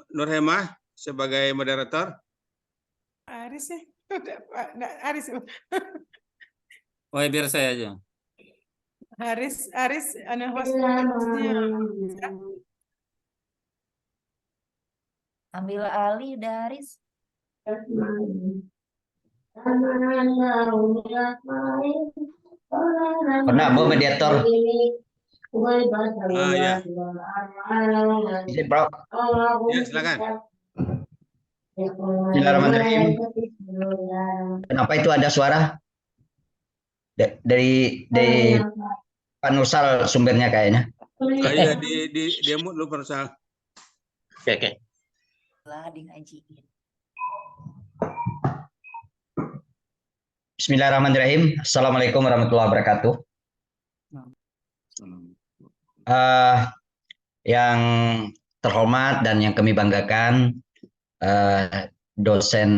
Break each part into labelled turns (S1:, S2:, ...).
S1: Nur Hemah sebagai moderator.
S2: Aris ya? Aris.
S3: Oh, biar saya aja.
S2: Aris, hostnya.
S4: Ambil alih udah Aris.
S5: Pernah Bu mediator?
S1: Ya.
S5: Izin, Bro.
S1: Ya, silakan.
S5: Bismillahirrahmanirrahim. Kenapa itu ada suara? Dari Pak Nursal sumbernya kayaknya.
S1: Iya, di mute lu Persal.
S5: Oke.
S4: Lah di ngajiin.
S5: Bismillahirrahmanirrahim. Assalamualaikum warahmatullahi wabarakatuh. Yang terhormat dan yang kami banggakan, dosen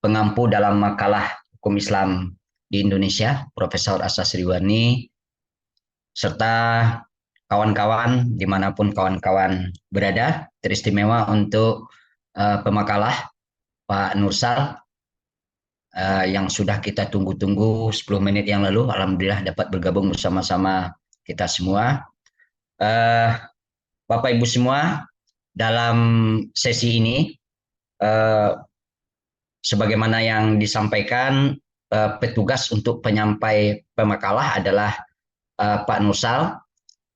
S5: pengampu dalam makalah hukum Islam di Indonesia, Profesor Asasriwani, serta kawan-kawan dimanapun kawan-kawan berada, teristimewa untuk pemakalah Pak Nursal yang sudah kita tunggu-tunggu 10 menit yang lalu. Alhamdulillah dapat bergabung bersama-sama kita semua. Bapak Ibu semua, dalam sesi ini sebagaimana yang disampaikan, petugas untuk penyampai pemakalah adalah Pak Nursal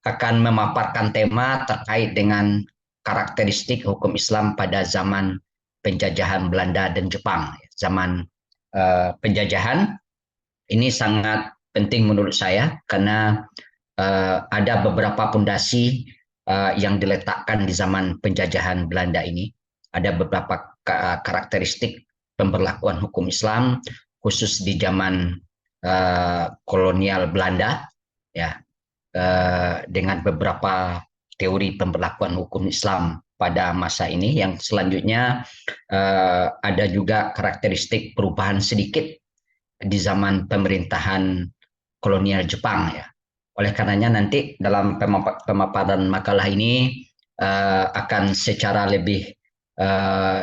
S5: akan memaparkan tema terkait dengan karakteristik hukum Islam pada zaman penjajahan Belanda dan Jepang. Zaman penjajahan ini sangat penting menurut saya karena ada beberapa pondasi yang diletakkan di zaman penjajahan Belanda ini. Ada beberapa karakteristik pemberlakuan hukum Islam khusus di zaman kolonial Belanda, ya, dengan beberapa teori pemberlakuan hukum Islam pada masa ini. Yang selanjutnya ada juga karakteristik perubahan sedikit di zaman pemerintahan kolonial Jepang, ya. Oleh karenanya nanti dalam pemaparan makalah ini akan secara lebih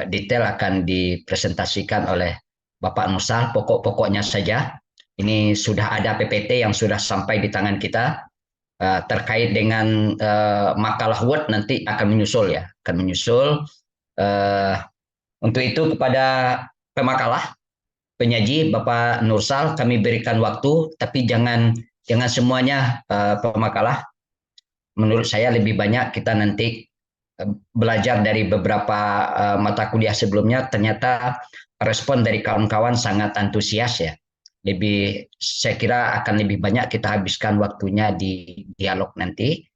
S5: detail akan dipresentasikan oleh Bapak Nursal. Pokok-pokoknya saja. Ini sudah ada PPT yang sudah sampai di tangan kita. Terkait dengan makalah Word nanti akan menyusul, ya, akan menyusul. Untuk itu kepada pemakalah, penyaji Bapak Nursal, kami berikan waktu, tapi jangan semuanya pemakalah. Menurut saya lebih banyak kita nanti belajar dari beberapa mata kuliah sebelumnya. Ternyata respon dari kawan-kawan sangat antusias, ya. Saya kira akan lebih banyak kita habiskan waktunya di dialog nanti.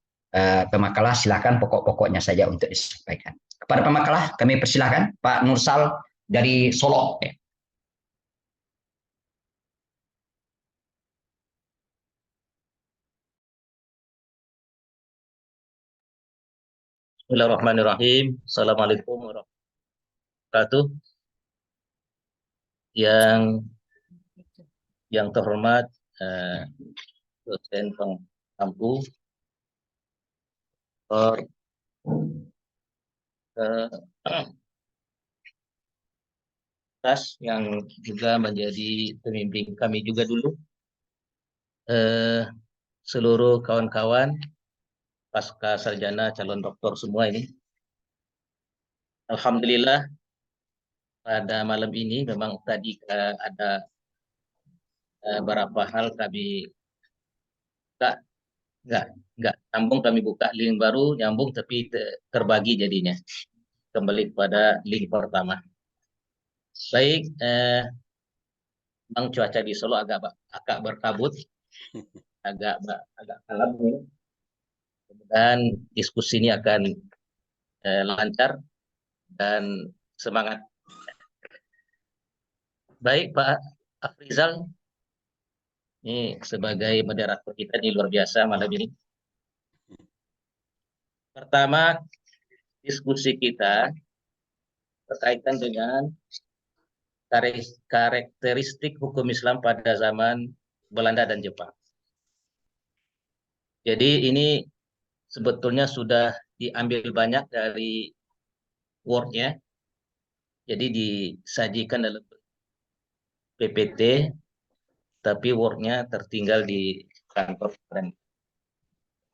S5: Pemakalah silakan pokok-pokoknya saja untuk disampaikan. Kepada pemakalah kami persilakan Pak Nursal dari Solo.
S6: Bismillahirrahmanirrahim. Assalamualaikum warahmatullahi wabarakatuh. Yang terhormat dosen pengampu, yang juga menjadi pembimbing kami juga dulu, seluruh kawan-kawan pasca sarjana calon doktor semua ini. Alhamdulillah pada malam ini memang tadi ada beberapa hal kami nggak nyambung, kami buka link baru nyambung tapi terbagi jadinya kembali kepada link pertama. Baik, Bang, cuaca di Solo agak berkabut, agak kalem, dan diskusi ini akan lancar dan semangat. Baik, Pak Afrizal, ini sebagai moderator kita ini luar biasa malam ini. Pertama, diskusi kita berkaitan dengan karakteristik hukum Islam pada zaman Belanda dan Jepang. Jadi ini sebetulnya sudah diambil banyak dari Word-nya, jadi disajikan dalam PPT, tapi Word-nya tertinggal di kantor dan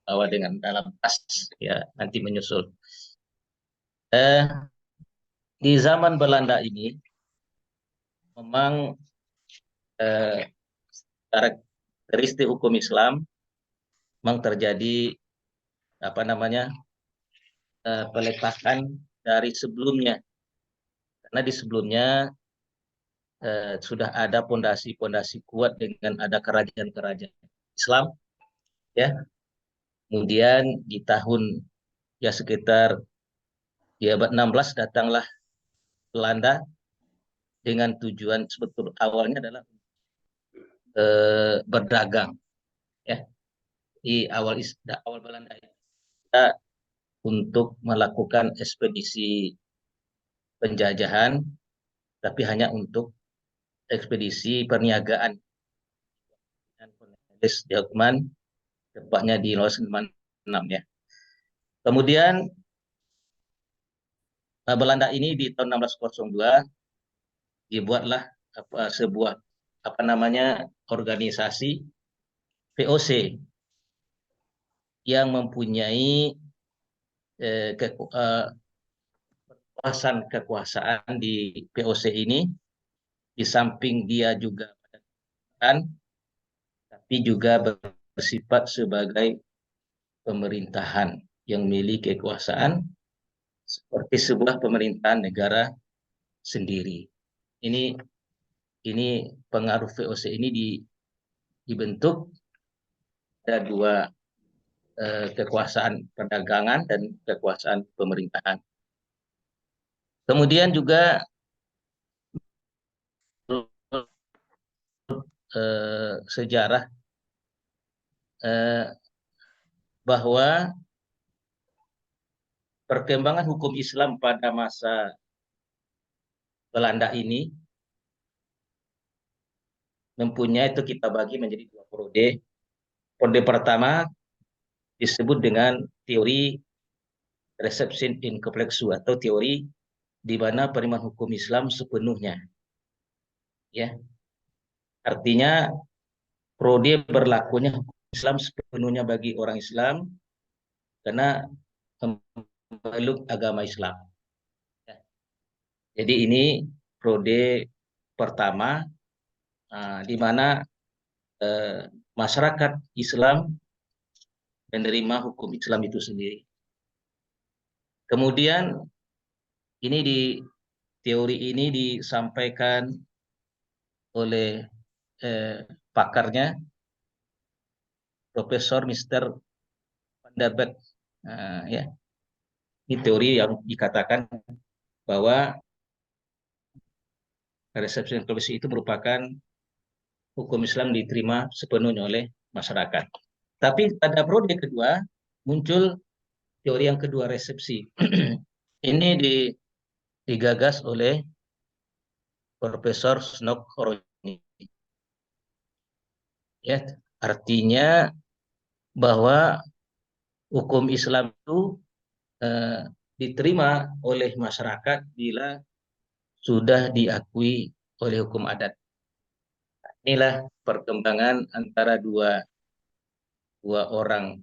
S6: bawa dengan dalam tas, ya nanti menyusul. Di zaman Belanda ini memang karakteristik hukum Islam memang terjadi peletakan dari sebelumnya, karena di sebelumnya sudah ada pondasi-pondasi kuat dengan ada kerajaan-kerajaan Islam, ya. Kemudian di tahun ya sekitar di abad 16 datanglah Belanda dengan tujuan sebetulnya awalnya adalah berdagang, ya. Di awal Belanda kita untuk melakukan ekspedisi penjajahan, tapi hanya untuk ekspedisi perniagaan. Cornelis de Houtman, tepatnya di 6 ya. Kemudian Belanda ini di tahun 1602 dibuatlah sebuah organisasi VOC yang mempunyai kekuasaan di VOC ini. Di samping dia juga tapi juga bersifat sebagai pemerintahan yang memiliki kekuasaan seperti sebuah pemerintahan negara sendiri. Ini pengaruh VOC ini dibentuk ada dua kekuasaan perdagangan dan kekuasaan pemerintahan. Kemudian juga sejarah bahwa perkembangan hukum Islam pada masa Belanda ini mempunyai, itu kita bagi menjadi dua periode. Periode pertama disebut dengan teori reception in complexu, atau teori di mana penerimaan hukum Islam sepenuhnya, ya. Artinya periode berlakunya hukum Islam sepenuhnya bagi orang Islam karena memeluk agama Islam. Ya. Jadi ini periode pertama di mana masyarakat Islam menerima hukum Islam itu sendiri. Kemudian teori ini disampaikan oleh pakarnya Profesor Mr. Van der Beek, ya. Ini teori yang dikatakan bahwa resepsi itu merupakan hukum Islam diterima sepenuhnya oleh masyarakat. Tapi pada periode kedua muncul teori yang kedua, resepsi. Ini digagas oleh Profesor Snok Horoni. Ya, artinya bahwa hukum Islam itu diterima oleh masyarakat bila sudah diakui oleh hukum adat. Inilah perkembangan antara dua orang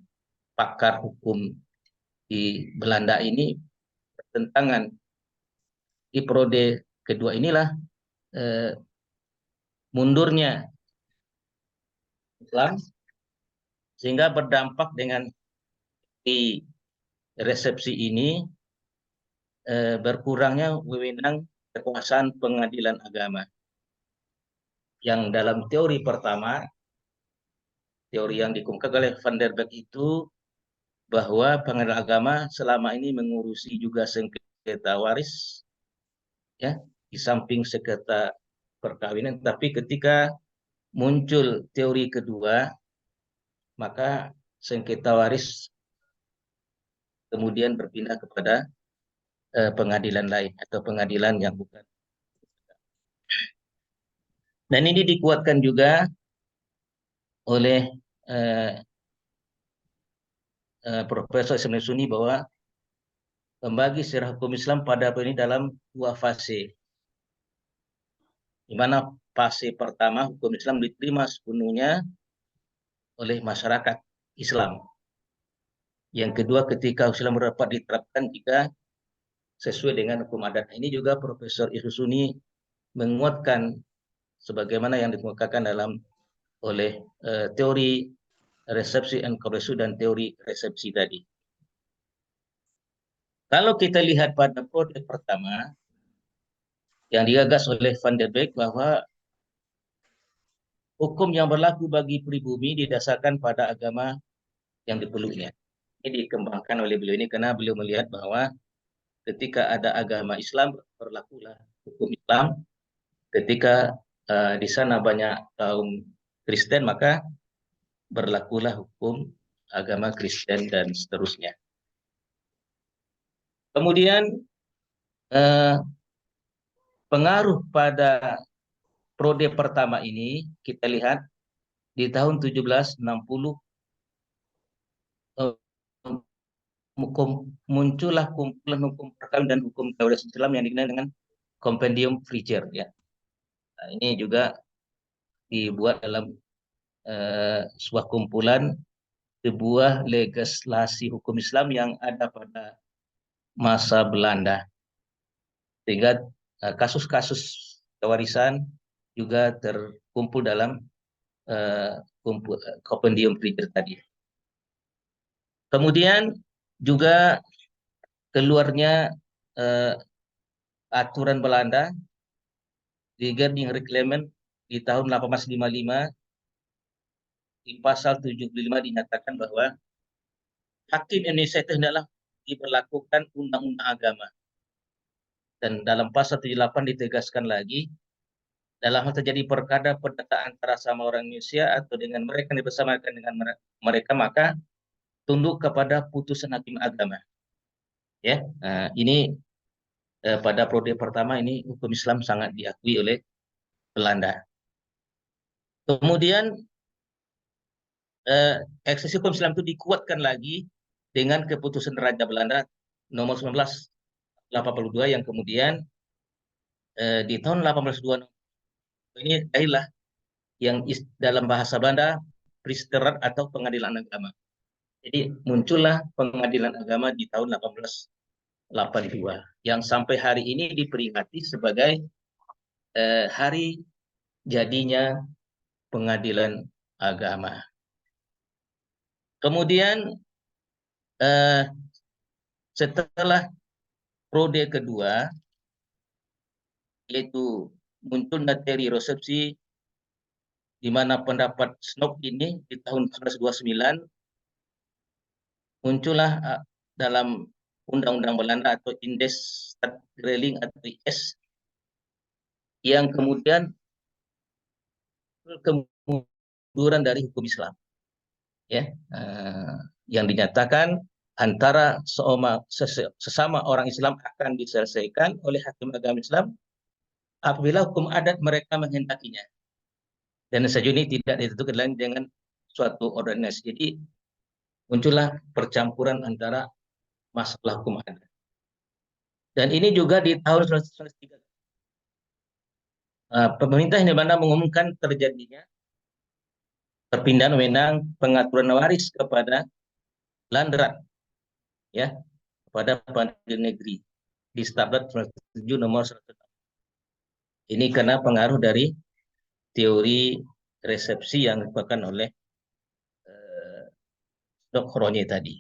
S6: pakar hukum di Belanda ini bertentangan. Di periode kedua inilah mundurnya Islam, sehingga berdampak dengan di resepsi ini berkurangnya wewenang kekuasaan pengadilan agama. Yang dalam teori pertama, teori yang dikemukakan oleh Van der Beek itu, bahwa pengadilan agama selama ini mengurusi juga sengketa waris, ya, di samping sengketa perkawinan. Tapi ketika muncul teori kedua, maka sengketa waris kemudian berpindah kepada pengadilan lain atau pengadilan yang bukan. Dan ini dikuatkan juga oleh Profesor Ismail Sunni bahwa membagi sejarah hukum Islam pada ini dalam dua fase. Di mana fase pertama hukum Islam diterima sepenuhnya oleh masyarakat Islam. Yang kedua, ketika Islam dapat diterapkan jika sesuai dengan hukum adat. Ini juga Profesor Isusuni menguatkan sebagaimana yang dikemukakan oleh teori resepsi and koresu dan teori resepsi tadi. Kalau kita lihat pada prode pertama yang digagas oleh Van der Beek bahwa hukum yang berlaku bagi pribumi didasarkan pada agama yang dipeluknya. Ini dikembangkan oleh beliau ini karena beliau melihat bahwa ketika ada agama Islam, berlakulah hukum Islam. Ketika di sana banyak kaum Kristen, maka berlakulah hukum agama Kristen dan seterusnya. Kemudian pengaruh pada prode pertama ini kita lihat di tahun 1760 muncullah kumpulan hukum perkawinan dan hukum keluarga Islam yang dikenal dengan Compendium Frigier, ya. Nah, ini juga dibuat dalam sebuah kumpulan sebuah legislasi hukum Islam yang ada pada masa Belanda, sehingga kasus-kasus kewarisan juga terkumpul dalam Compendium Frigier tadi. Kemudian juga keluarnya aturan Belanda regarding reclaimment di tahun 1855 di pasal 75 dinyatakan bahwa hakim Indonesia itu hendaklah diberlakukan undang-undang agama. Dan dalam pasal 78 ditegaskan lagi, dalam hal terjadi perkara perdata antara sama orang Indonesia atau dengan mereka yang bersamakan dengan mereka, maka tunduk kepada putusan hakim agama. Ya, nah, ini pada prode pertama ini hukum Islam sangat diakui oleh Belanda. Kemudian eksekusi hukum Islam itu dikuatkan lagi dengan keputusan Raja Belanda nomor 1982 yang kemudian di tahun 1826 ini adalah yang dalam bahasa Belanda Priesterat atau pengadilan agama. Jadi muncullah pengadilan agama di tahun 1882 yang sampai hari ini diperingati sebagai hari jadinya pengadilan agama. Kemudian setelah prode kedua, yaitu munculnya teori resepsi, di mana pendapat Snop ini di tahun 1929 muncullah dalam Undang-Undang Belanda atau Indes Stadregeling atau IS, yang kemudian kemunduran dari hukum Islam, ya, yang dinyatakan antara sesama orang Islam akan diselesaikan oleh hakim agama Islam apabila hukum adat mereka menghendakinya, dan sejauh ini tidak ditentukan lain dengan suatu ordinasi. Jadi muncullah percampuran antara masalah hukum adat. Dan ini juga di tahun 1903 pemerintah yang dimana mengumumkan terjadinya perpindahan wewenang pengaturan waris kepada Landrat, ya, kepada pengadilan negeri di Statut 7 nomor 106. Ini karena pengaruh dari teori resepsi yang dilakukan oleh Dr. Ronye tadi,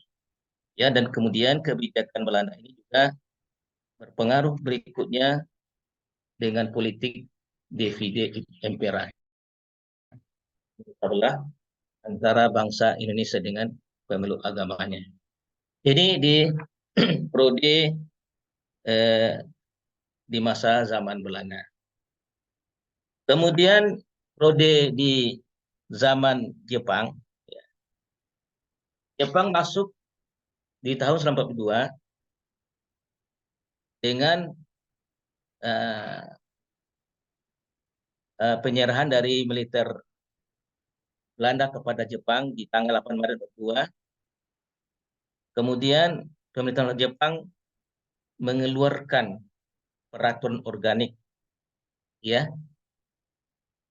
S6: ya. Dan kemudian kebijakan Belanda ini juga berpengaruh berikutnya dengan politik divide impera antara bangsa Indonesia dengan pemeluk agamanya. Ini di prode di masa zaman Belanda. Kemudian prode di zaman Jepang. Jepang masuk di tahun 1942 dengan penyerahan dari militer Belanda kepada Jepang di tanggal 8 Maret 1942. Kemudian pemerintahan Jepang mengeluarkan peraturan organik, ya,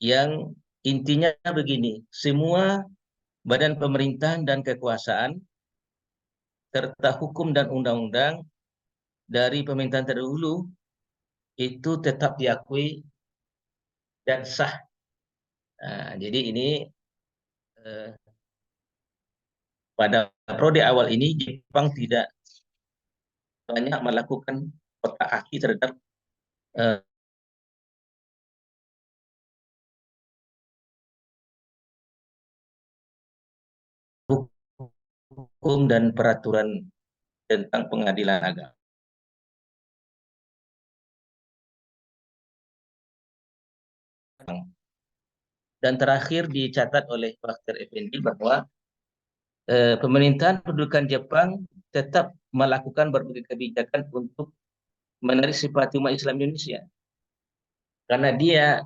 S6: yang intinya begini: semua badan pemerintahan dan kekuasaan serta hukum dan undang-undang dari pemerintahan terdahulu itu tetap diakui dan sah. Nah, jadi ini pada periode awal ini Jepang tidak banyak melakukan otak-atik terhadap hukum dan peraturan tentang pengadilan agama. Dan terakhir dicatat oleh Dr. Effendi bahwa pemerintahan pendudukan Jepang tetap melakukan berbagai kebijakan untuk menarik simpati umat Islam Indonesia. Karena dia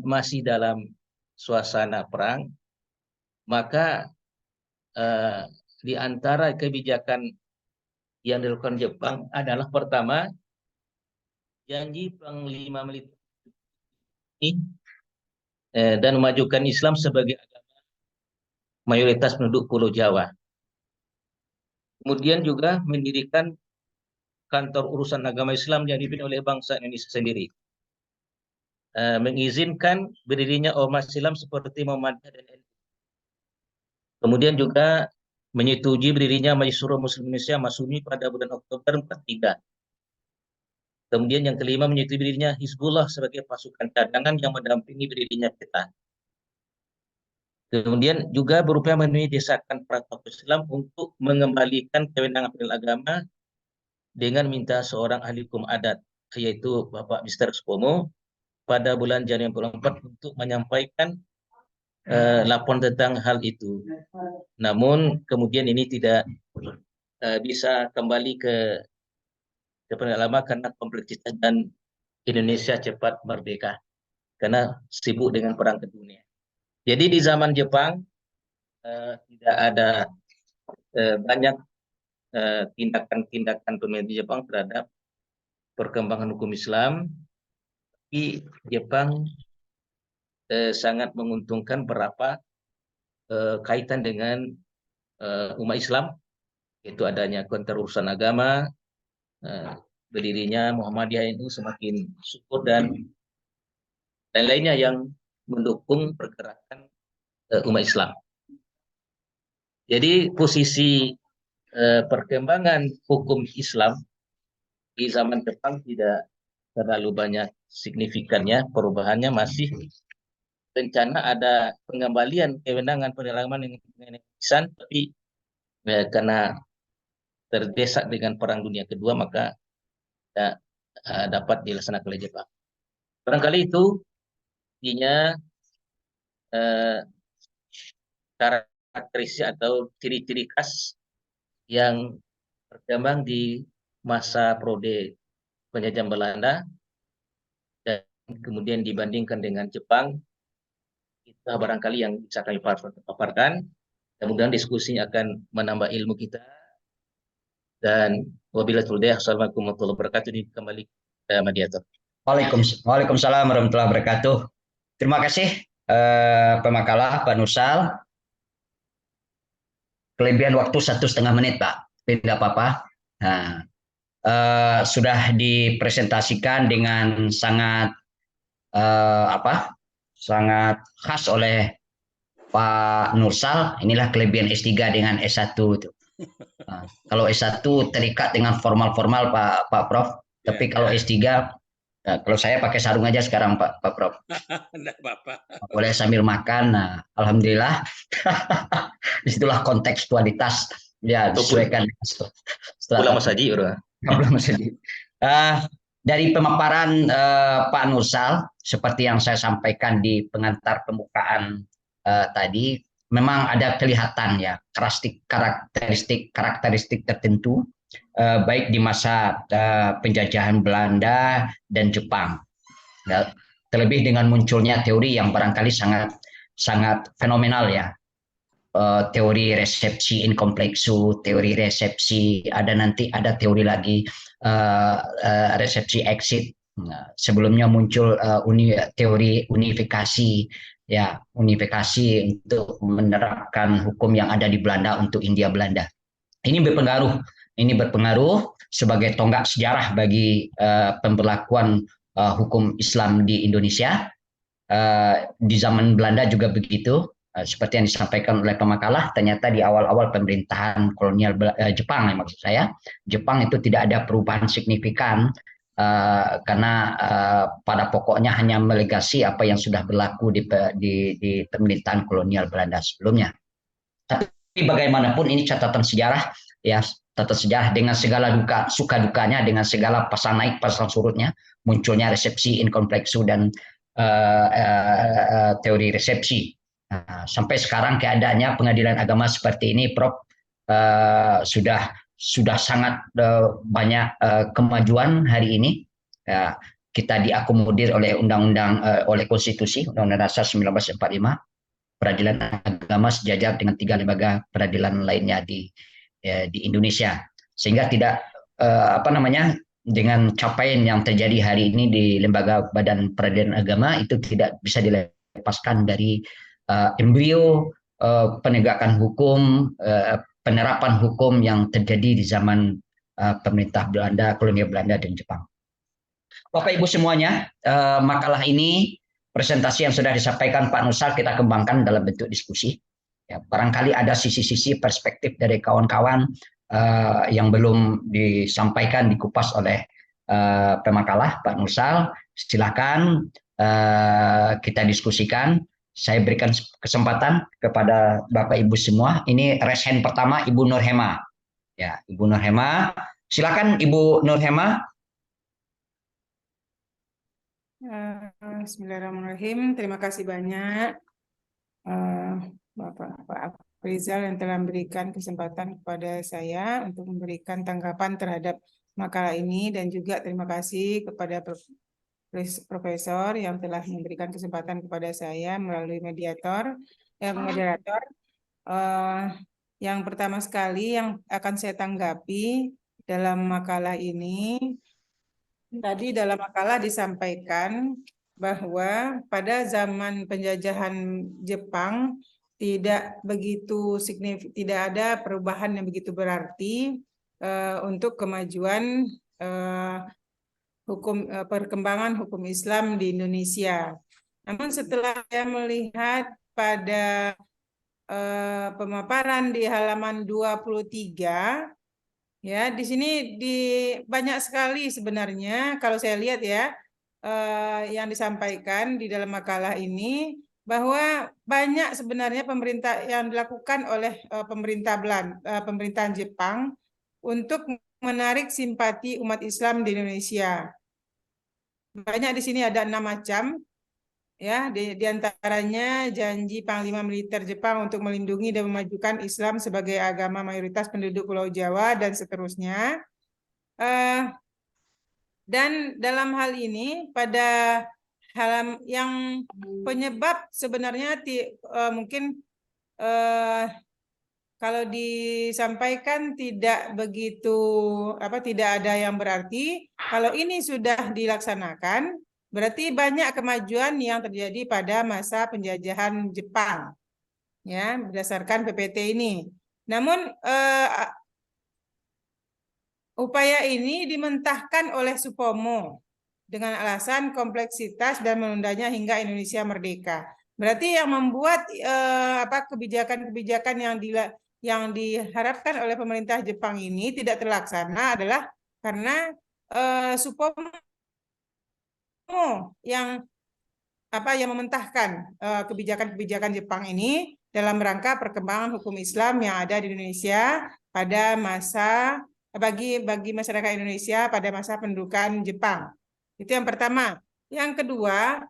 S6: masih dalam suasana perang, maka di antara kebijakan yang dilakukan Jepang adalah pertama, janji Panglima Militer dan memajukan Islam sebagai agama mayoritas penduduk Pulau Jawa. Kemudian juga mendirikan kantor urusan agama Islam yang dipimpin oleh bangsa Indonesia sendiri. Mengizinkan berdirinya ormas Islam seperti Muhammadiyah dan NU. Kemudian juga menyetujui berdirinya Majelis Syuro Muslim Indonesia Masumi pada bulan Oktober 1943. Kemudian yang kelima, menyetujui berdirinya Hizbullah sebagai pasukan cadangan yang mendampingi berdirinya PETA. Kemudian juga berupaya memenuhi desakan para tokoh Islam untuk mengembalikan kewenangan pengadilan agama dengan minta seorang ahli hukum adat, yaitu Bapak Mr. Supomo, pada bulan Januari 1944 untuk menyampaikan laporan tentang hal itu. Namun kemudian ini tidak bisa kembali ke pengadilan agama karena kompleksitas dan Indonesia cepat merdeka karena sibuk dengan perang dunia. Jadi di zaman Jepang tidak ada banyak tindakan-tindakan pemerintah Jepang terhadap perkembangan hukum Islam. Tapi Jepang sangat menguntungkan beberapa kaitan dengan umat Islam, yaitu adanya kantor urusan agama, berdirinya Muhammadiyah NU semakin subur dan lain-lainnya yang mendukung pergerakan umat Islam. Jadi posisi perkembangan hukum Islam di zaman Jepang tidak terlalu banyak signifikannya, perubahannya masih rencana ada pengembalian kewenangan pengadilan dengan Islam, tapi karena terdesak dengan Perang Dunia Kedua maka tidak dapat dilaksanakan oleh Jepang. Barangkali itu intinya karakteristik atau ciri-ciri khas yang berkembang di masa periode penjajahan Belanda dan kemudian dibandingkan dengan Jepang. Itu barangkali yang bisa kami paparkan. Mudah-mudahan diskusinya akan menambah ilmu kita. Dan wabillahi taufiq, assalamualaikum warahmatullahi wabarakatuh. Kembali ke mediator.
S5: Waalaikumsalam warahmatullahi wabarakatuh. Terima kasih pemakalah Pak Nursal. Kelebihan waktu 1,5 menit, Pak. Tidak apa-apa. Nah, sudah dipresentasikan dengan sangat sangat khas oleh Pak Nursal. Inilah kelebihan S3 dengan S1 itu. Nah, kalau S1 terikat dengan formal-formal Pak Prof. Tapi kalau S3, kalau saya pakai sarung aja sekarang Pak Prof.
S1: Enggak apa-apa.
S5: Boleh sambil makan. Nah, alhamdulillah. Disitulah kontekstualitas ya disesuaikan.
S6: Ulama saji,
S5: dari pemaparan Pak Nursal, seperti yang saya sampaikan di pengantar pembukaan tadi, memang ada kelihatan ya karakteristik tertentu baik di masa penjajahan Belanda dan Jepang. Terlebih dengan munculnya teori yang barangkali sangat fenomenal ya, teori resepsi in complexu, teori resepsi, ada teori lagi resepsi exit. Nah, sebelumnya muncul teori unifikasi, ya, unifikasi untuk menerapkan hukum yang ada di Belanda untuk Hindia Belanda. Ini berpengaruh sebagai tonggak sejarah bagi pemberlakuan hukum Islam di Indonesia. Di zaman Belanda juga begitu. Seperti yang disampaikan oleh pemakalah, ternyata di awal-awal pemerintahan kolonial Jepang, maksud saya, Jepang itu tidak ada perubahan signifikan karena pada pokoknya hanya melegasi apa yang sudah berlaku di pemerintahan kolonial Belanda sebelumnya. Tapi bagaimanapun ini catatan sejarah, ya, catatan sejarah dengan segala suka dukanya, dengan segala pasang naik pasang surutnya, munculnya resepsi in complexu dan teori resepsi. Nah, sampai sekarang keadaannya pengadilan agama seperti ini, Prof, sudah sangat banyak kemajuan hari ini. Ya, kita diakomodir oleh oleh konstitusi Undang-Undang Dasar 1945, peradilan agama sejajar dengan 3 lembaga peradilan lainnya di Indonesia, sehingga tidak dengan capaian yang terjadi hari ini di lembaga badan peradilan agama itu tidak bisa dilepaskan dari embrio penegakan hukum, penerapan hukum yang terjadi di zaman pemerintah Belanda, kolonial Belanda dan Jepang. Bapak Ibu semuanya, makalah ini, presentasi yang sudah disampaikan Pak Nusal kita kembangkan dalam bentuk diskusi. Ya, barangkali ada sisi-sisi perspektif dari kawan-kawan yang belum disampaikan, dikupas oleh pemakalah Pak Nusal. Silakan kita diskusikan. Saya berikan kesempatan kepada Bapak Ibu semua. Ini raise hand pertama Ibu Nurhema. Ya, Ibu Nurhema. Silakan Ibu Nurhema.
S2: Bismillahirrahmanirrahim. Terima kasih banyak Bapak Rizal yang telah memberikan kesempatan kepada saya untuk memberikan tanggapan terhadap makalah ini, dan juga terima kasih kepada Profesor yang telah memberikan kesempatan kepada saya melalui moderator. Yang pertama sekali yang akan saya tanggapi dalam makalah ini, tadi dalam makalah disampaikan bahwa pada zaman penjajahan Jepang tidak begitu signifikan, tidak ada perubahan yang begitu berarti untuk kemajuan perkembangan hukum Islam di Indonesia. Namun setelah saya melihat pada pemaparan di halaman 23, ya, di sini banyak sekali sebenarnya kalau saya lihat ya yang disampaikan di dalam makalah ini, bahwa banyak sebenarnya pemerintah yang dilakukan oleh pemerintahan Jepang untuk menarik simpati umat Islam di Indonesia. Banyak di sini ada 6 macam, ya, di antaranya janji Panglima Militer Jepang untuk melindungi dan memajukan Islam sebagai agama mayoritas penduduk Pulau Jawa dan seterusnya. Dan dalam hal ini pada yang penyebab sebenarnya mungkin kalau disampaikan tidak begitu tidak ada yang berarti. Kalau ini sudah dilaksanakan, berarti banyak kemajuan yang terjadi pada masa penjajahan Jepang, ya, berdasarkan PPT ini. Namun upaya ini dimentahkan oleh Supomo dengan alasan kompleksitas dan menundanya hingga Indonesia merdeka. Berarti yang membuat kebijakan-kebijakan yang diharapkan oleh pemerintah Jepang ini tidak terlaksana adalah karena Supomo yang mementahkan kebijakan-kebijakan Jepang ini dalam rangka perkembangan hukum Islam yang ada di Indonesia pada masa bagi masyarakat Indonesia pada masa pendudukan Jepang. Itu yang pertama. Yang kedua,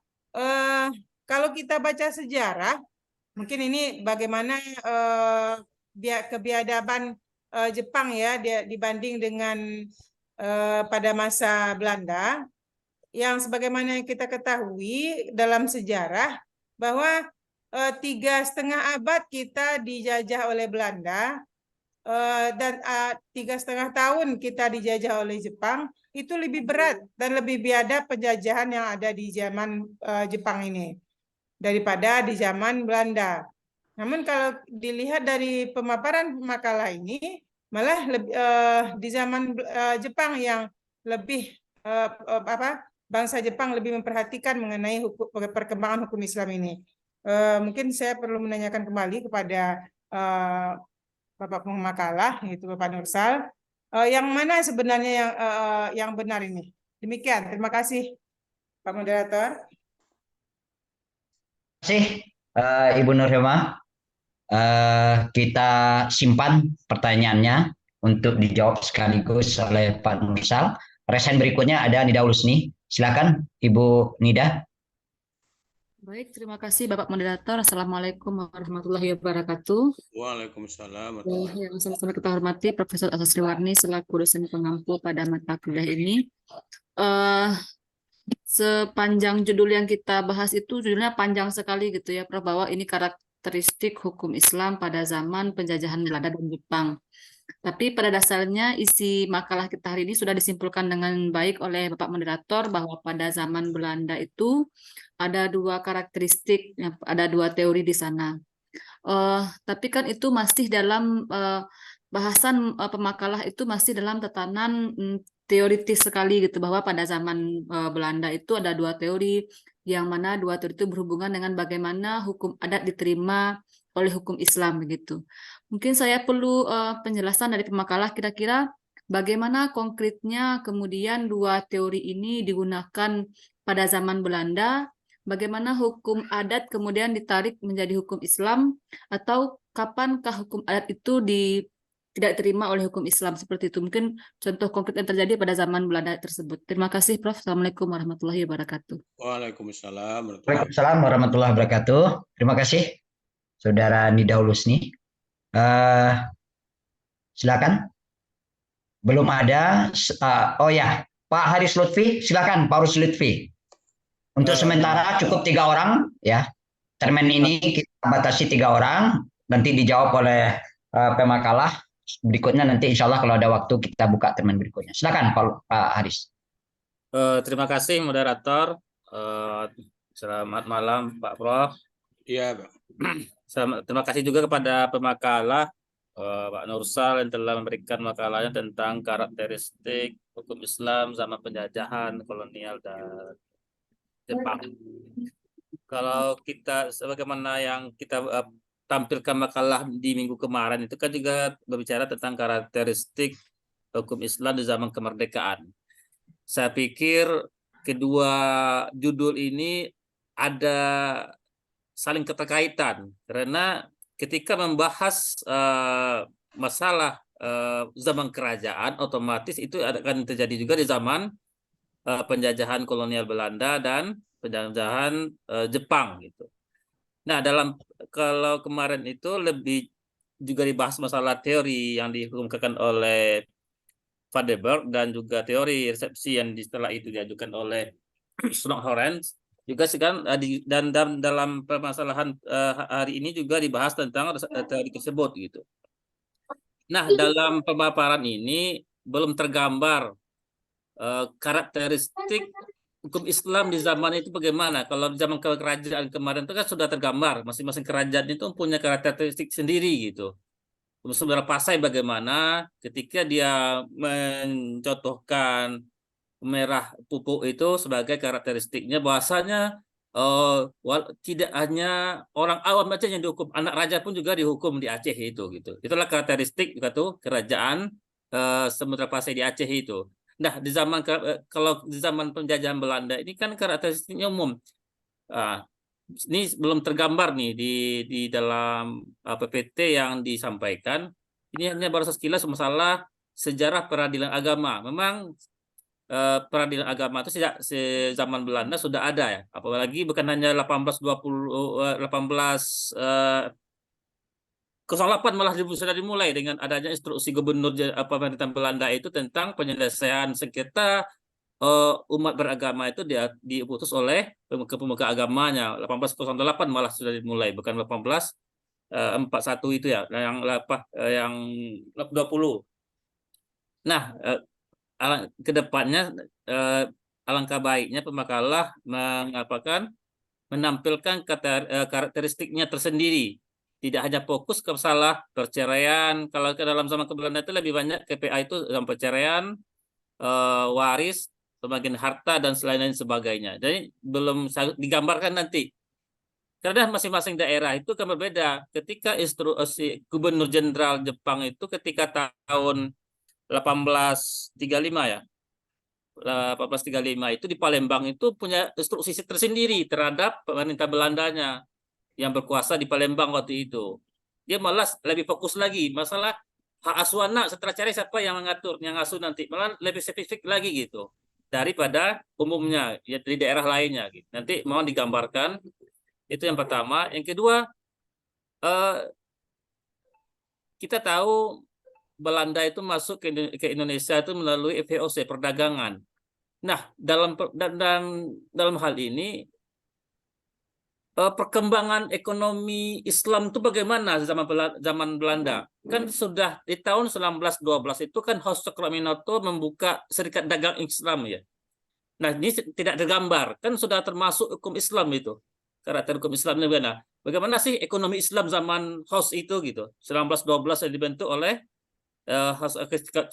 S2: kalau kita baca sejarah, mungkin ini bagaimana kebiadaban Jepang ya dibanding dengan pada masa Belanda, yang sebagaimana yang kita ketahui dalam sejarah bahwa 3,5 abad kita dijajah oleh Belanda, dan 3,5 tahun kita dijajah oleh Jepang, itu lebih berat dan lebih biadab penjajahan yang ada di zaman Jepang ini daripada di zaman Belanda. Namun kalau dilihat dari pemaparan makalah ini, malah di zaman Jepang yang lebih bangsa Jepang lebih memperhatikan mengenai perkembangan hukum Islam ini. Mungkin saya perlu menanyakan kembali kepada Bapak pemakalah, yaitu Bapak Nursal, yang mana sebenarnya yang benar ini. Demikian, terima kasih Pak Moderator.
S5: Terima kasih Ibu Nurhema. Kita simpan pertanyaannya untuk dijawab sekaligus oleh Pak Nursal. Resen berikutnya ada Nida Ulusni. Silakan Ibu Nida.
S7: Baik, terima kasih Bapak Moderator. Assalamualaikum warahmatullahi wabarakatuh.
S1: Waalaikumsalam.
S7: Yang sama-sama kita hormati Profesor Asas Sriwarni selaku dosen pengampu pada mata kuliah ini. Sepanjang judul yang kita bahas itu judulnya panjang sekali gitu ya, Prof, bahwa ini karakteristik hukum Islam pada zaman penjajahan Belanda dan Jepang. Tapi pada dasarnya isi makalah kita hari ini sudah disimpulkan dengan baik oleh Bapak Moderator bahwa pada zaman Belanda itu ada 2 karakteristik, ada 2 teori di sana. Tapi kan itu masih dalam bahasan pemakalah itu masih dalam tatanan teoritis sekali gitu, bahwa pada zaman Belanda itu ada 2 teori, yang mana 2 teori itu berhubungan dengan bagaimana hukum adat diterima oleh hukum Islam begitu. Mungkin saya perlu penjelasan dari pemakalah kira-kira bagaimana konkretnya kemudian 2 teori ini digunakan pada zaman Belanda, bagaimana hukum adat kemudian ditarik menjadi hukum Islam, atau kapankah hukum adat itu tidak diterima oleh hukum Islam seperti itu. Mungkin contoh konkret yang terjadi pada zaman Belanda tersebut. Terima kasih Prof. Assalamualaikum warahmatullahi wabarakatuh.
S1: Waalaikumsalam.
S5: Waalaikumsalam warahmatullahi wabarakatuh. Terima kasih Saudara Nida Ulusni. Silakan. Belum ada. Oh ya, Pak Haris Lutfi. Silakan Pak Haris Lutfi. Untuk sementara cukup 3 orang ya. Termen ini kita batasi 3 orang. Nanti dijawab oleh pemakalah. Berikutnya nanti insya Allah kalau ada waktu kita buka termen berikutnya. Silakan Pak Haris.
S3: Terima kasih moderator. Selamat malam Pak Prof.
S1: Iya, Pak.
S3: Terima kasih juga kepada pemakalah Pak Nursal yang telah memberikan makalahnya tentang karakteristik hukum Islam zaman penjajahan kolonial dan Jepang. Kalau kita sebagaimana yang kita tampilkan makalah di minggu kemarin itu kan juga berbicara tentang karakteristik hukum Islam di zaman kemerdekaan. Saya pikir kedua judul ini ada saling keterkaitan karena ketika membahas masalah zaman kerajaan, otomatis itu akan terjadi juga di zaman penjajahan kolonial Belanda dan penjajahan Jepang gitu. Nah, kalau kemarin itu lebih juga dibahas masalah teori yang dikemukakan oleh Van der Berg dan juga teori resepsi yang setelah itu diajukan oleh Snokhorens juga sekarang dan dalam permasalahan hari ini juga dibahas tentang teori tersebut gitu. Nah, dalam pemaparan ini belum tergambar karakteristik hukum Islam di zaman itu bagaimana. Kalau di zaman kerajaan kemarin itu kan sudah tergambar, masing-masing kerajaan itu punya karakteristik sendiri gitu. Saudara Pasai bagaimana ketika dia mencontohkan merah pupuk itu sebagai karakteristiknya, bahwasanya tidak hanya orang awam saja yang dihukum, anak raja pun juga dihukum di Aceh itu gitu. Itulah karakteristik gitu kerajaan Samudra Pasai di Aceh itu. Nah, kalau di zaman penjajahan Belanda ini kan karakteristiknya umum. Ini belum tergambar nih di dalam PPT yang disampaikan. Ini hanya baru sekilas masalah sejarah peradilan agama. Memang peradilan agama itu sejak zaman Belanda sudah ada ya. Apalagi bukan hanya 1808 malah sudah dimulai dengan adanya instruksi gubernur pemerintahan Belanda itu tentang penyelesaian sengketa umat beragama itu diutus oleh pemuka agamanya. 1808 malah sudah dimulai, bukan 1841 itu ya, yang 20. Nah, ke depannya alangkah baiknya pemakalah menampilkan karakteristiknya tersendiri. Tidak hanya fokus ke masalah perceraian. Kalau ke dalam zaman Belanda itu lebih banyak KPA itu dalam perceraian, waris, pembagian harta dan lain-lain sebagainya. Jadi belum digambarkan nanti. Karena masing-masing daerah itu kan berbeda. Ketika instruksi Gubernur Jenderal Jepang itu ketika tahun 1835 ya. 1835 itu di Palembang itu punya instruksi tersendiri terhadap pemerintah Belandanya yang berkuasa di Palembang waktu itu. Dia malah lebih fokus lagi masalah hak asuh anak setelah cerai, siapa yang mengatur, yang asuh nanti, malah lebih spesifik lagi gitu daripada umumnya ya di daerah lainnya gitu. Nanti mau digambarkan, itu yang pertama. Yang kedua, kita tahu Belanda itu masuk ke Indonesia itu melalui VOC, perdagangan. Nah, dalam hal ini perkembangan ekonomi Islam itu bagaimana zaman Belanda? Kan sudah di tahun 1912 itu kan Haus Cokroaminoto membuka Serikat Dagang Islam ya. Nah, ini tidak tergambar, kan sudah termasuk hukum Islam itu. Karakter hukum Islam ini bagaimana? Bagaimana sih ekonomi Islam zaman Haus itu gitu? 1912 yang dibentuk oleh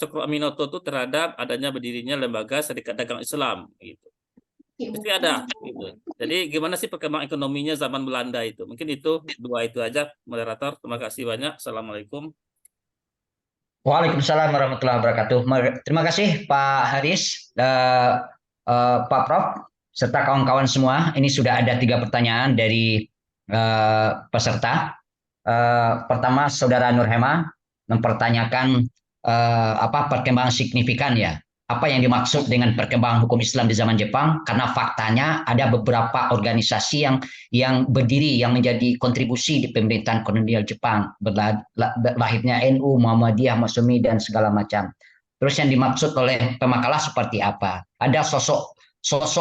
S3: Cokroaminoto itu terhadap adanya berdirinya lembaga Serikat Dagang Islam gitu. Pasti ada gitu. Jadi gimana sih perkembangan ekonominya zaman Belanda itu? Mungkin itu dua itu aja, moderator. Terima kasih banyak. Assalamualaikum.
S5: Waalaikumsalam warahmatullahi wabarakatuh. Terima kasih Pak Haris, Pak Prof, serta kawan-kawan semua. Ini sudah ada 3 pertanyaan dari peserta. Pertama, Saudara Nurhema mempertanyakan perkembangan signifikan ya. Apa yang dimaksud dengan perkembangan hukum Islam di zaman Jepang? Karena faktanya ada beberapa organisasi yang berdiri, yang menjadi kontribusi di pemerintahan kolonial Jepang. Lahirnya NU, Muhammadiyah, Masyumi, dan segala macam. Terus yang dimaksud oleh pemakalah seperti apa? Ada sosok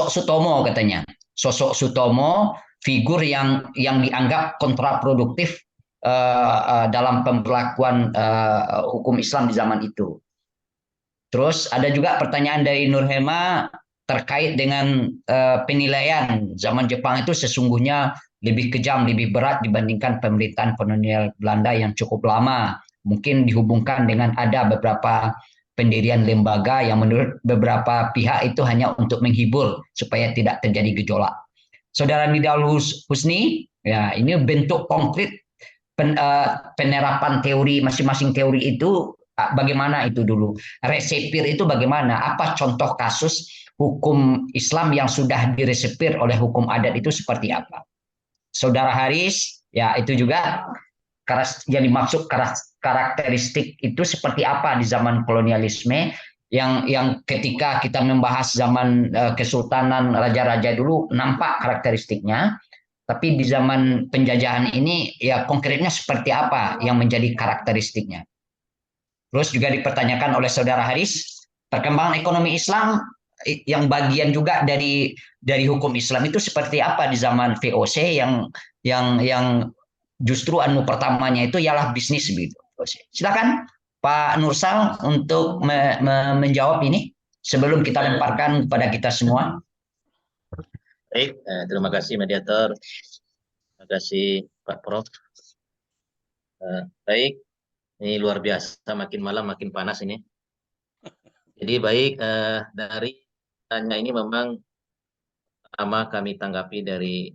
S5: Sutomo katanya. Sosok Sutomo, figur yang dianggap kontraproduktif dalam pemberlakuan hukum Islam di zaman itu. Terus ada juga pertanyaan dari Nurhema terkait dengan penilaian zaman Jepang itu sesungguhnya lebih kejam, lebih berat dibandingkan pemerintahan kolonial Belanda yang cukup lama. Mungkin dihubungkan dengan ada beberapa pendirian lembaga yang menurut beberapa pihak itu hanya untuk menghibur supaya tidak terjadi gejolak. Saudara Nidal Husni, ya ini bentuk konkret penerapan teori, masing-masing teori itu bagaimana itu dulu. Resepir itu bagaimana? Apa contoh kasus hukum Islam yang sudah diresepir oleh hukum adat itu seperti apa? Saudara Haris, ya itu juga yang dimaksud karakteristik itu seperti apa di zaman kolonialisme yang ketika kita membahas zaman kesultanan raja-raja dulu nampak karakteristiknya. Tapi di zaman penjajahan ini ya konkretnya seperti apa yang menjadi karakteristiknya. Terus juga dipertanyakan oleh Saudara Haris, perkembangan ekonomi Islam yang bagian juga dari hukum Islam itu seperti apa di zaman VOC yang justru pertamanya itu ialah bisnis begitu. Silakan Pak Nursal untuk menjawab ini sebelum kita lemparkan kepada kita semua.
S6: Baik, terima kasih mediator, terima kasih Pak Prof. Baik, ini luar biasa, makin malam makin panas ini. Jadi baik, dari tanya ini memang pertama kami tanggapi dari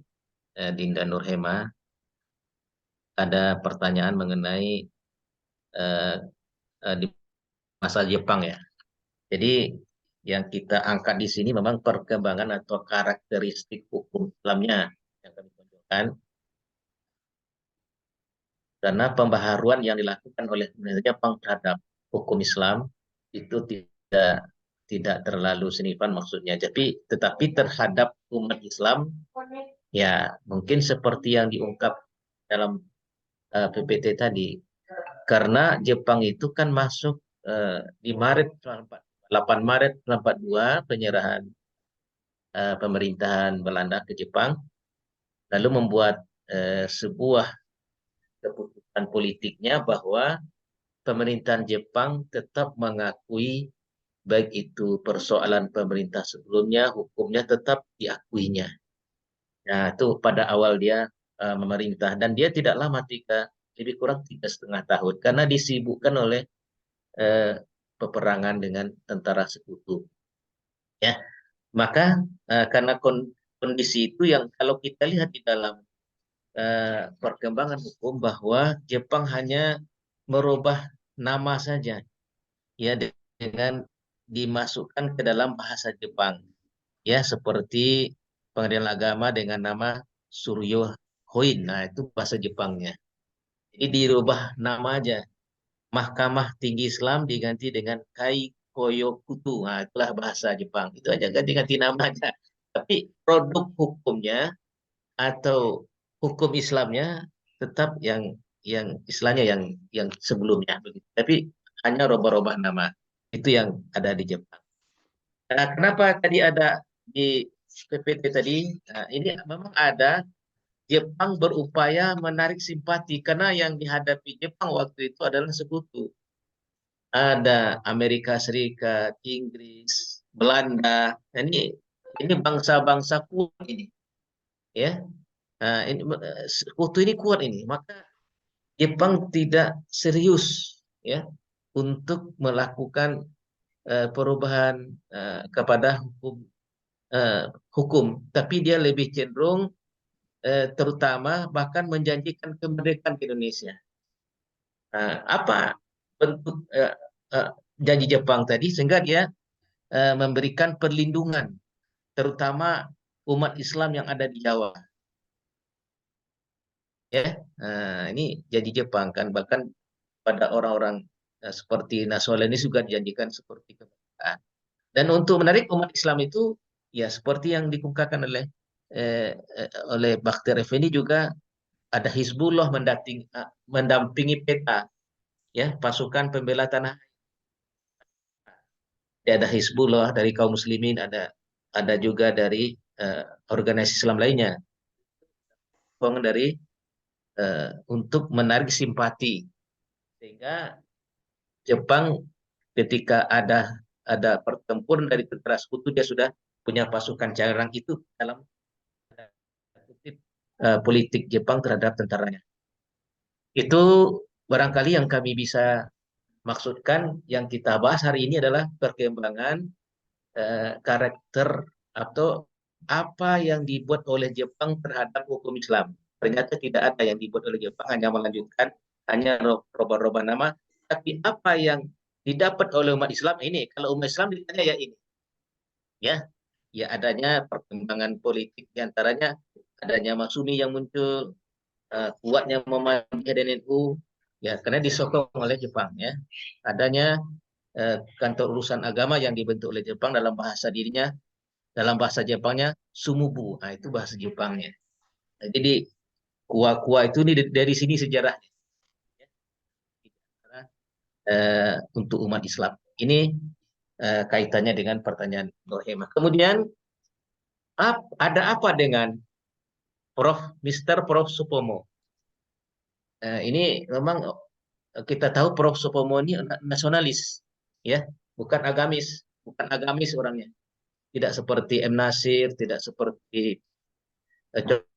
S6: Dinda Nurhema, ada pertanyaan mengenai di masa Jepang ya. Jadi yang kita angkat di sini memang perkembangan atau karakteristik hukum Islamnya yang kami tunjukkan. Karena pembaharuan yang dilakukan oleh pemerintah Jepang terhadap hukum Islam itu tidak terlalu signifikan maksudnya. Tetapi terhadap umat Islam ya mungkin seperti yang diungkap dalam PPT tadi. Karena Jepang itu kan masuk di Maret 1945 8 Maret 1942 penyerahan pemerintahan Belanda ke Jepang, lalu membuat sebuah keputusan politiknya bahwa pemerintahan Jepang tetap mengakui baik itu persoalan pemerintah sebelumnya, hukumnya tetap diakuinya. Nah, itu pada awal dia memerintah, dan dia tidak lama, lebih kurang 3,5 tahun, karena disibukkan oleh peperangan dengan tentara sekutu. Ya, maka karena kondisi itu yang kalau kita lihat di dalam perkembangan hukum bahwa Jepang hanya merubah nama saja, ya, dengan dimasukkan ke dalam bahasa Jepang, ya, seperti pengadilan agama dengan nama Suryo Hoin. Nah, itu bahasa Jepangnya. Jadi dirubah nama aja. Mahkamah Tinggi Islam diganti dengan Kai Koyokutu. Nah, itulah bahasa Jepang. Itu aja, ganti-ganti nama aja. Tapi produk hukumnya atau hukum Islamnya tetap yang istilahnya yang sebelumnya begitu. Tapi hanya rubah-rubah nama. Itu yang ada di Jepang. Nah, kenapa tadi ada di PPT tadi? Nah, ini memang ada Jepang berupaya menarik simpati karena yang dihadapi Jepang waktu itu adalah sekutu. Ada Amerika Serikat, Inggris, Belanda. Nah, ini bangsa-bangsa kuat ini, ya. Nah, ini sekutu ini kuat ini, maka Jepang tidak serius, ya, untuk melakukan perubahan kepada hukum, tapi dia lebih cenderung terutama bahkan menjanjikan kemerdekaan ke Indonesia. Apa bentuk janji Jepang tadi, sehingga dia memberikan perlindungan terutama umat Islam yang ada di Jawa, ya. Ini janji Jepang kan, bahkan pada orang-orang seperti nasionalis juga dijanjikan seperti kemerdekaan. Dan untuk menarik umat Islam itu, ya, seperti yang dikemukakan oleh Bakhtiar Effendi juga, ada Hizbullah mendampingi PETA, ya, pasukan pembela tanah. Ada Hizbullah dari kaum muslimin, ada juga dari organisasi Islam lainnya, dari untuk menarik simpati, sehingga Jepang ketika ada pertempuran dari tentara sekutu, dia sudah punya pasukan cadangan itu dalam politik Jepang terhadap tentaranya. Itu barangkali yang kami bisa maksudkan. Yang kita bahas hari ini adalah perkembangan karakter atau apa yang dibuat oleh Jepang terhadap hukum Islam. Ternyata tidak ada yang dibuat oleh Jepang, hanya melanjutkan, hanya rubah-rubah nama. Tapi apa yang didapat oleh umat Islam ini, kalau umat Islam ditanya ya ini, ya adanya perkembangan politik, diantaranya adanya Matsumi yang muncul, kuatnya Muhammadiyah dan NU, ya, karena disokong oleh Jepang, ya. Adanya kantor urusan agama yang dibentuk oleh Jepang, dalam bahasa dirinya, dalam bahasa Jepangnya Sumubu. Nah, itu bahasa Jepangnya. Nah, jadi kuah-kuah itu dari sini sejarahnya, untuk umat Islam. Ini kaitannya dengan pertanyaan Nur Hema. Kemudian ada apa dengan Mr. Prof Supomo? Ini memang kita tahu Prof Supomo ini nasionalis, ya, bukan agamis orangnya. Tidak seperti M. Nasir, tidak seperti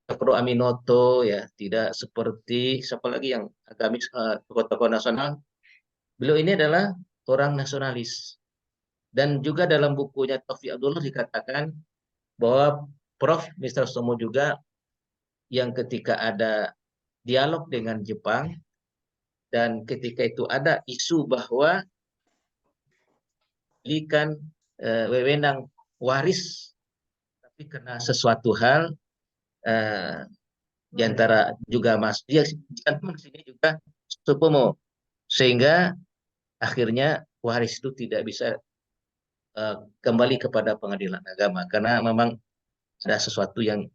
S6: Cokro Aminoto, ya, tidak seperti siapa lagi yang agamis, tokoh-tokoh nasional. Beliau ini adalah orang nasionalis. Dan juga dalam bukunya Taufik Abdullah dikatakan bahwa Prof. Mr. Supomo juga yang ketika ada dialog dengan Jepang, dan ketika itu ada isu bahwa belikan wewenang waris, tapi karena sesuatu hal diantara juga dia di sini juga Supomo, sehingga akhirnya waris itu tidak bisa kembali kepada pengadilan agama, karena memang ada sesuatu yang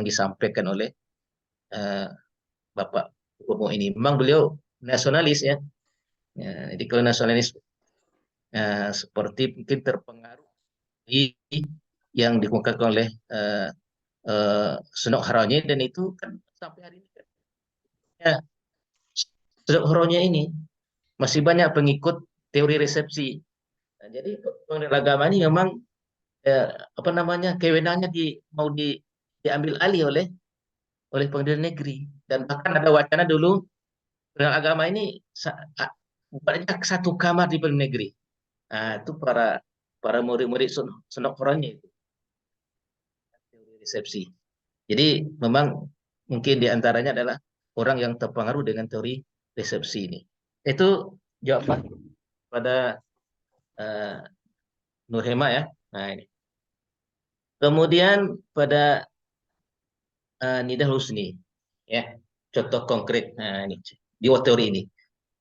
S6: disampaikan oleh Bapak Supomo ini. Memang beliau nasionalis, ya. Jadi kalau nasionalis seperti mungkin terpengaruh yang dikemukakan oleh Senok Haronye, dan itu kan sampai hari ini ya, Senok Haronye ini masih banyak pengikut teori resepsi. Nah, jadi pengadilan agama ini memang apa namanya, kewenangannya diambil alih oleh pengadilan negeri, dan bahkan ada wacana dulu pengadilan agama ini banyak satu kamar di pengadilan negeri. Nah, itu para murid-murid Senok Haronye itu teori resepsi. Jadi memang mungkin diantaranya adalah orang yang terpengaruh dengan teori resepsi ini. Itu jawaban pada Nur Hema ya. Nah ini. Kemudian pada Nida Husni, ya, contoh konkret. Nah ini di teori ini.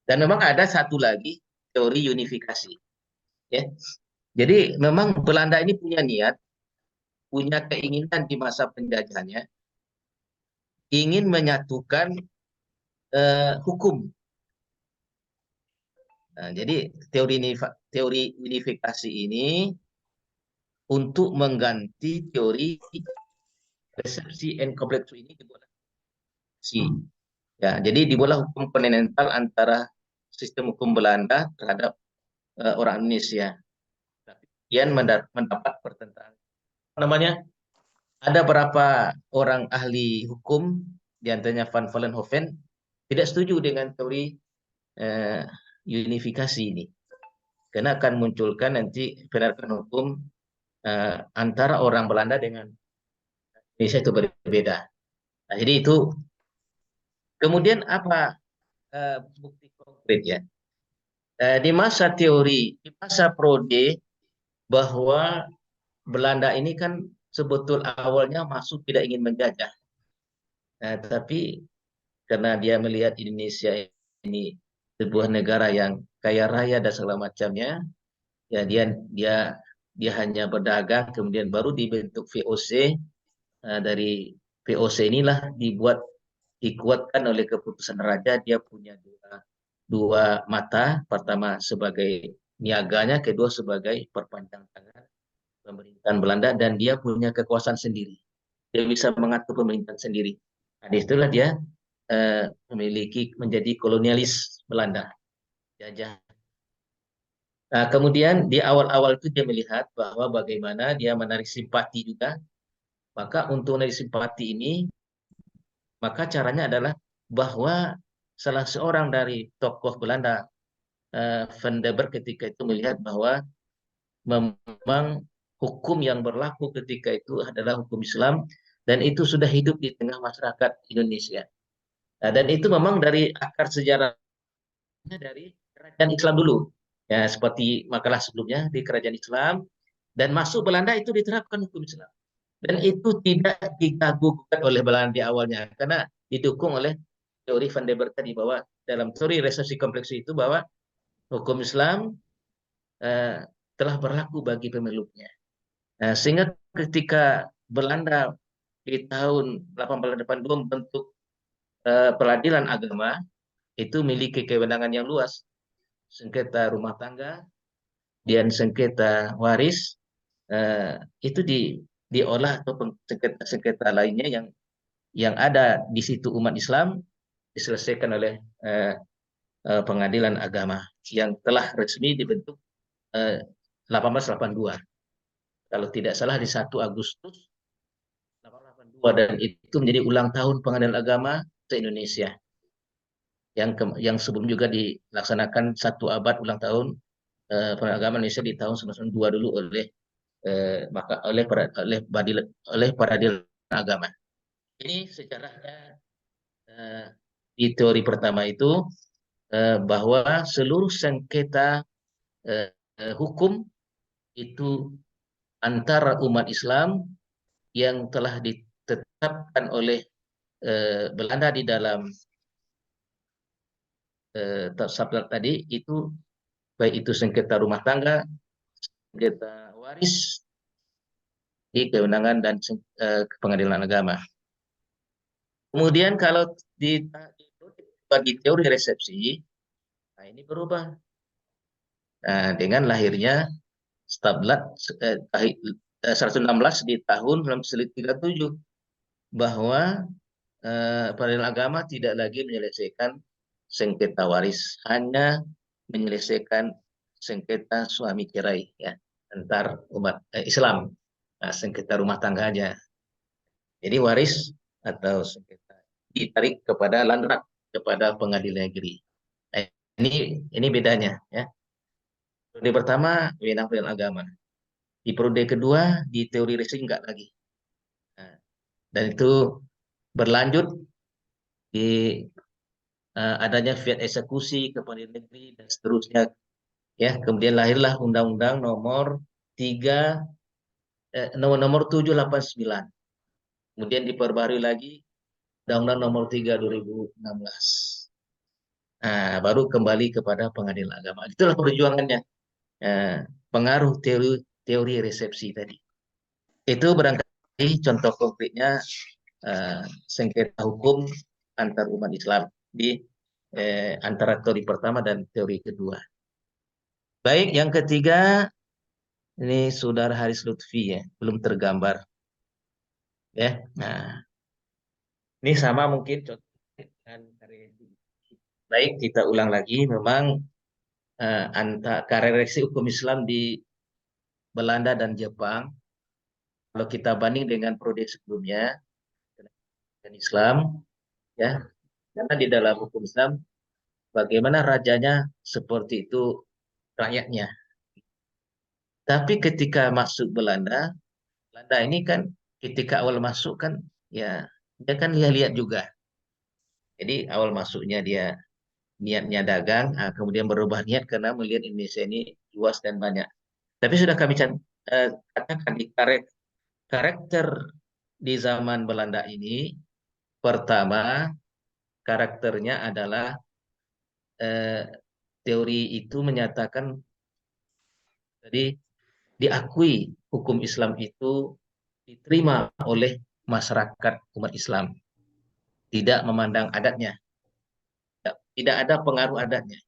S6: Dan memang ada satu lagi teori unifikasi, ya. Jadi memang Belanda ini punya niat, punya keinginan di masa penjajahannya, ingin menyatukan hukum. Nah, jadi teori unifikasi ini untuk mengganti teori resepsi and complex ini dibuatlah ya, jadi dibuatlah hukum kontinental antara sistem hukum Belanda terhadap orang Indonesia. Tapi kemudian mendapat pertentangan. Namanya ada beberapa orang ahli hukum, diantaranya Van Vollenhoven, tidak setuju dengan teori unifikasi ini, karena akan munculkan nanti penegakan hukum antara orang Belanda dengan Indonesia itu berbeda. Nah, jadi itu kemudian apa bukti konkret ya di masa teori, di masa Prode, bahwa Belanda ini kan sebetul awalnya masuk tidak ingin menjajah, tapi karena dia melihat Indonesia ini sebuah negara yang kaya raya dan segala macamnya, ya dia hanya berdagang, kemudian baru dibentuk VOC. Dari VOC inilah dikuatkan oleh keputusan raja, dia punya dua mata, pertama sebagai niaganya, kedua sebagai perpanjang tangan pemerintahan Belanda, dan dia punya kekuasaan sendiri, dia bisa mengatur pemerintahan sendiri. Nah, disitulah dia menjadi kolonialis Belanda, jajah. Nah, kemudian di awal-awal itu dia melihat bahwa bagaimana dia menarik simpati juga. Maka untuk menarik simpati ini, maka caranya adalah bahwa salah seorang dari tokoh Belanda, Van der Berg, ketika itu melihat bahwa memang hukum yang berlaku ketika itu adalah hukum Islam, dan itu sudah hidup di tengah masyarakat Indonesia. Nah, dan itu memang dari akar sejarahnya dari kerajaan Islam dulu. Ya, seperti makalah sebelumnya di kerajaan Islam, dan masuk Belanda itu diterapkan hukum Islam. Dan itu tidak diganggu-gugat oleh Belanda di awalnya, karena didukung oleh teori Van der Berg tadi, bahwa dalam teori resepsi kompleks itu bahwa hukum Islam telah berlaku bagi pemeluknya. Sehingga ketika Belanda di tahun 1882 membentuk peradilan agama, itu memiliki kewenangan yang luas, sengketa rumah tangga dan sengketa waris, itu diolah, atau sengketa lainnya yang ada di situ umat Islam diselesaikan oleh pengadilan agama yang telah resmi dibentuk 1882. Kalau tidak salah di 1 Agustus 1882, dan itu menjadi ulang tahun pengadilan agama se-Indonesia. Yang sebelum juga dilaksanakan 1 abad ulang tahun pengadilan agama Indonesia di tahun 1902 dulu oleh peradilan agama. Ini sejarahnya di teori pertama itu, bahwa seluruh sengketa hukum itu antara umat Islam yang telah ditetapkan oleh Belanda di dalam sabda tadi, itu baik itu sengketa rumah tangga, sengketa waris, di kewenangan dan pengadilan agama. Kemudian kalau bagi teori resepsi, nah ini berubah. dengan lahirnya Stablat 116 di tahun 1937, bahwa peradilan agama tidak lagi menyelesaikan sengketa waris, hanya menyelesaikan sengketa suami cerai ya antar umat Islam, sengketa rumah tangga aja. Jadi waris atau sengketa ditarik kepada landrat, kepada pengadilan negeri. Nah, ini bedanya ya. Periode pertama wewenang peradilan agama. Di periode kedua di teori racing enggak lagi. Nah, dan itu berlanjut di adanya fiat eksekusi ke pengadilan negeri dan seterusnya ya. Kemudian lahirlah Undang-Undang nomor 789. Kemudian diperbarui lagi Undang-Undang nomor 3 2016. Nah, baru kembali kepada pengadilan agama. Itulah perjuangannya. Pengaruh teori resepsi tadi. Itu barangkali contoh konkretnya sengketa hukum antar umat Islam di antara teori pertama dan teori kedua. Baik, yang ketiga ini Saudara Haris Lutfi ya, belum tergambar. Ya, nah ini sama mungkin contoh dengan karya. Baik, kita ulang lagi. Memang karya reaksi hukum Islam di Belanda dan Jepang, kalau kita banding dengan periode sebelumnya dan Islam, ya, karena di dalam hukum Islam bagaimana rajanya seperti itu rakyatnya. Tapi ketika masuk Belanda ini kan ketika awal masuk kan ya dia kan lihat juga. Jadi awal masuknya dia niatnya dagang, kemudian berubah niat karena melihat Indonesia ini luas dan banyak. Tapi sudah kami katakan di karakter di zaman Belanda ini, pertama karakternya adalah teori itu menyatakan jadi diakui hukum Islam itu diterima oleh masyarakat umat Islam, tidak memandang adatnya, tidak ada pengaruh adatnya.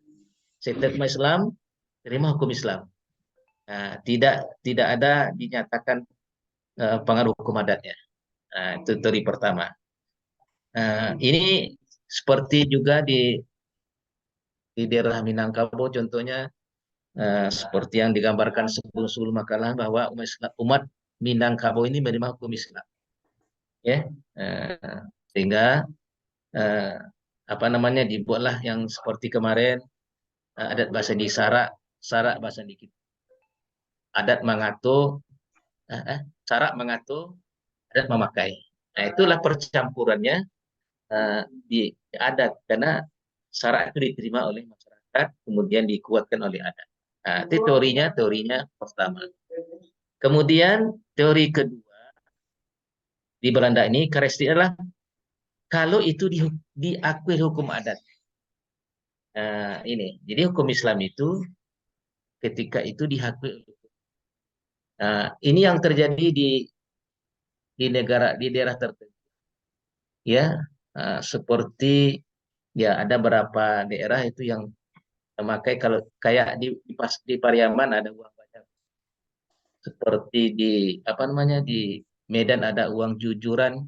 S6: Setiap umat Islam terima hukum Islam, tidak ada dinyatakan pengaruh hukum adatnya. Itu teori pertama. Ini seperti juga di daerah Minangkabau contohnya, seperti yang digambarkan sebelum makalah bahwa umat Minangkabau ini menerima hukum Islam, ya, sehingga dibuatlah yang seperti kemarin adat bahasa di Sarak bahasa di kita, adat mengatur, Sarak mengatur, adat memakai. Nah, itulah percampurannya di adat, karena Sarak itu diterima oleh masyarakat kemudian dikuatkan oleh adat. Nah, itu teorinya pertama. Kemudian teori kedua di Belanda ini karakteristik adalah kalau itu diakui hukum adat. Ini, jadi hukum Islam itu ketika itu diakui. Ini yang terjadi di daerah tertentu, ya, seperti ya ada beberapa daerah itu yang memakai, kalau kayak di Pariaman ada uang banyak, seperti di Medan ada uang jujuran,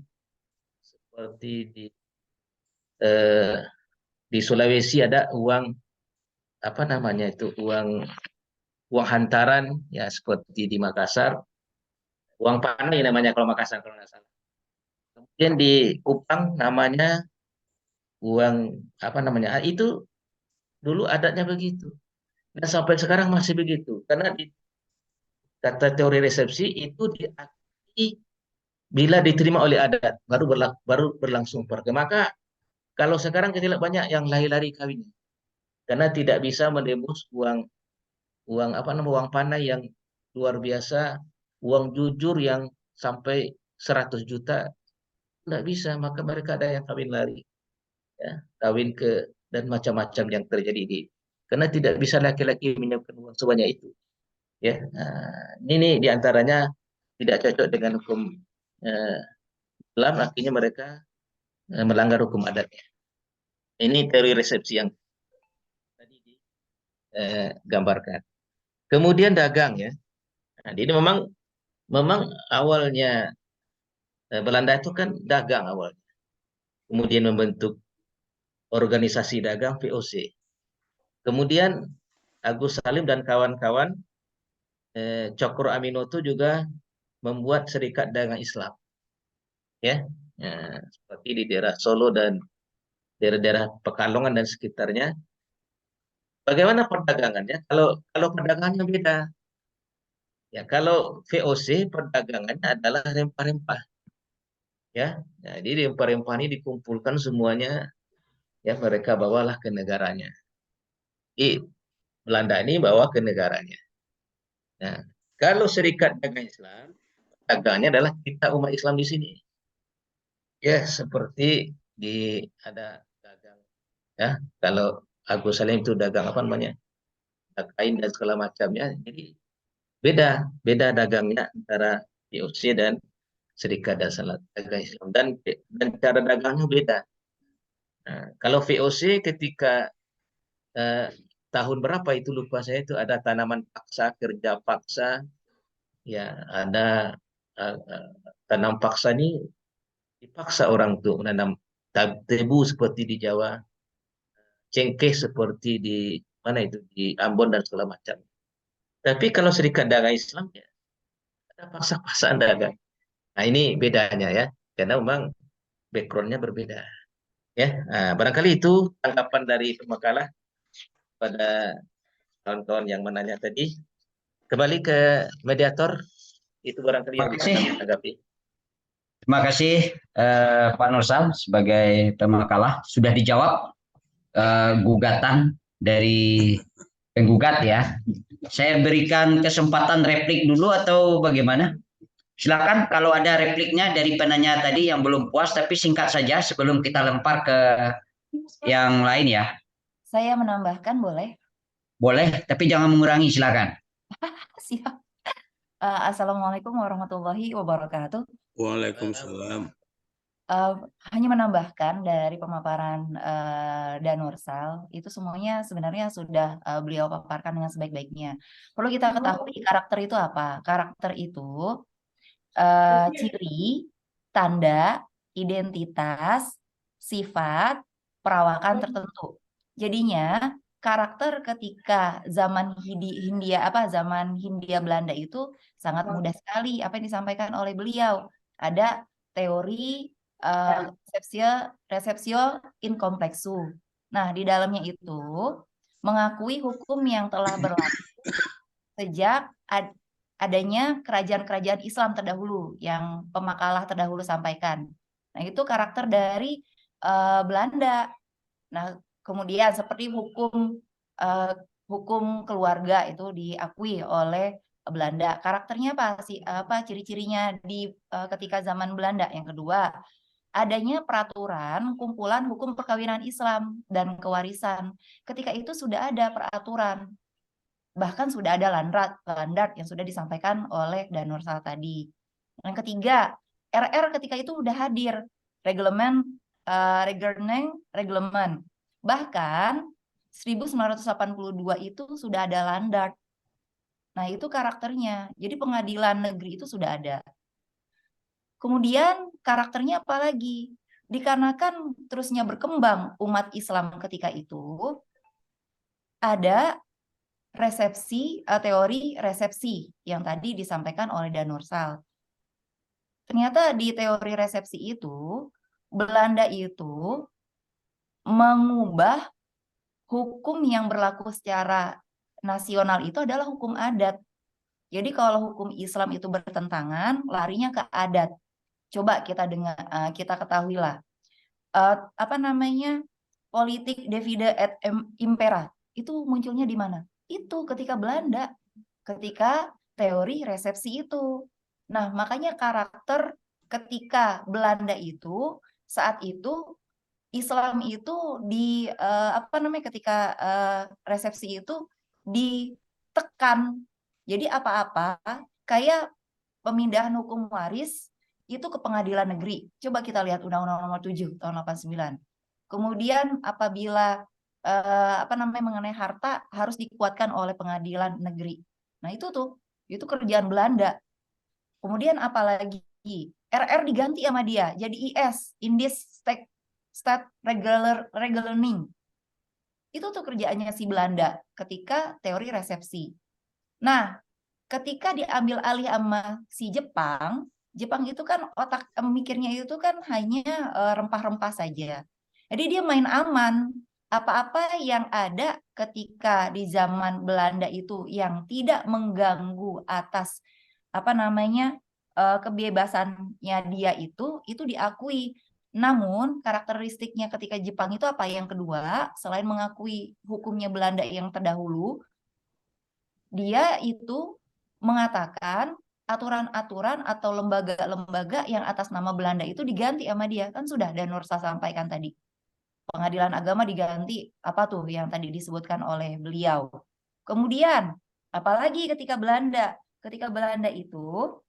S6: seperti di Sulawesi ada uang uang hantaran, ya, seperti di Makassar uang panai namanya kalau Makassar kalau nggak salah. Kemudian di Kupang namanya uang itu dulu adatnya begitu. Dan sampai sekarang masih begitu, karena kata teori resepsi itu diakui bila diterima oleh adat baru berlangsung perkah. Maka kalau sekarang kita lihat banyak yang lari-lari kawin karena tidak bisa menembus uang panai yang luar biasa, uang jujur yang sampai 100 juta tidak bisa, maka mereka ada yang kawin lari, ya, kawin dan macam-macam yang terjadi karena tidak bisa laki-laki menyiapkan uang sebanyak itu, ya. Ini diantaranya tidak cocok dengan hukum Islam, akhirnya mereka melanggar hukum adatnya. Ini teori resepsi yang tadi digambarkan. Kemudian dagang ya. Nah, ini memang awalnya Belanda itu kan dagang awalnya. Kemudian membentuk organisasi dagang VOC. Kemudian Agus Salim dan kawan-kawan Cokro Aminoto juga membuat serikat dagang Islam. Ya. Seperti di daerah Solo dan daerah-daerah Pekalongan dan sekitarnya. Bagaimana perdagangannya? Kalau perdagangannya beda. Ya, kalau VOC perdagangannya adalah rempah-rempah. Ya, jadi rempah-rempah ini dikumpulkan semuanya, ya mereka bawalah ke negaranya. Belanda ini bawa ke negaranya. Nah, kalau Serikat Dagang Islam, dagangnya adalah kita umat Islam di sini. Ya, seperti ada dagang, ya. Kalau Agus Salim itu dagang apa namanya? Kain dan segala macamnya. Jadi beda dagangnya antara VOC dan Serikat Dagang Islam dan cara dagangnya beda. Nah, kalau VOC ketika tahun berapa itu lupa saya, itu ada tanaman paksa, kerja paksa, ya ada tanam paksa ini dipaksa orang tuh menanam tebu seperti di Jawa, cengkeh seperti di mana itu di Ambon dan segala macam. Tapi kalau Serikat Dagang Islam ya ada paksa-paksaan dagang. Nah ini bedanya ya, karena memang backgroundnya berbeda. Ya, barangkali itu tanggapan dari pemakalah pada kawan-kawan yang menanya tadi. Kembali ke mediator, itu barangkali yang bisa kami tanggapi.
S5: Terima kasih Pak Nursal sebagai pemakalah. Sudah dijawab gugatan dari penggugat ya. Saya berikan kesempatan replik dulu atau bagaimana? Silakan kalau ada repliknya dari penanya tadi yang belum puas, tapi singkat saja sebelum kita lempar ke yang lain ya.
S4: Saya menambahkan boleh?
S5: Boleh, tapi jangan mengurangi, silakan.
S4: Siap. Assalamualaikum warahmatullahi wabarakatuh.
S1: Waalaikumsalam.
S4: Hanya menambahkan dari pemaparan Danursal, itu semuanya sebenarnya sudah beliau paparkan dengan sebaik-baiknya. Perlu kita ketahui karakter itu apa? Karakter itu ciri, tanda, identitas, sifat, perawakan tertentu. Jadinya karakter ketika zaman Hindia Belanda itu sangat mudah sekali apa yang disampaikan oleh beliau. Ada teori receptio in complexu. Nah, di dalamnya itu mengakui hukum yang telah berlaku sejak adanya kerajaan-kerajaan Islam terdahulu yang pemakalah terdahulu sampaikan. Nah, itu karakter dari Belanda. Nah, kemudian seperti hukum keluarga itu diakui oleh Belanda. Karakternya apa sih? Apa ciri-cirinya ketika zaman Belanda? Yang kedua, adanya peraturan kumpulan hukum perkawinan Islam dan kewarisan. Ketika itu sudah ada peraturan. Bahkan sudah ada landrat yang sudah disampaikan oleh Danursal tadi. Yang ketiga, RR ketika itu sudah hadir, reglemen. Bahkan 1982 itu sudah ada landrat. Nah, itu karakternya. Jadi pengadilan negeri itu sudah ada. Kemudian karakternya apa lagi? Dikarenakan terusnya berkembang umat Islam ketika itu, ada teori resepsi yang tadi disampaikan oleh Danursal. Ternyata di teori resepsi itu, Belanda itu mengubah hukum yang berlaku secara nasional itu adalah hukum adat. Jadi kalau hukum Islam itu bertentangan, larinya ke adat. Coba kita ketahuilah. Politik divide et impera itu munculnya di mana? Itu ketika Belanda, ketika teori resepsi itu. Nah, makanya karakter ketika Belanda itu saat itu Islam itu ketika resepsi itu ditekan. Jadi apa-apa kayak pemindahan hukum waris itu ke pengadilan negeri. Coba kita lihat Undang-Undang Nomor 7 tahun 89. Kemudian apabila mengenai harta harus dikuatkan oleh pengadilan negeri. Nah itu kerjaan Belanda. Kemudian apalagi RR diganti sama dia jadi IS, Indies State Regulating. Itu tuh kerjaannya si Belanda ketika teori resepsi. Nah, ketika diambil alih sama si Jepang itu kan otak mikirnya itu kan hanya rempah-rempah saja. Jadi dia main aman. Apa-apa yang ada ketika di zaman Belanda itu yang tidak mengganggu atas kebebasannya dia itu diakui. Namun karakteristiknya ketika Jepang itu apa? Yang kedua, selain mengakui hukumnya Belanda yang terdahulu, dia itu mengatakan aturan-aturan atau lembaga-lembaga yang atas nama Belanda itu diganti sama dia. Kan sudah Dan Nursa sampaikan tadi. Pengadilan agama diganti, apa tuh yang tadi disebutkan oleh beliau. Kemudian, apalagi ketika Belanda? Ketika Belanda itu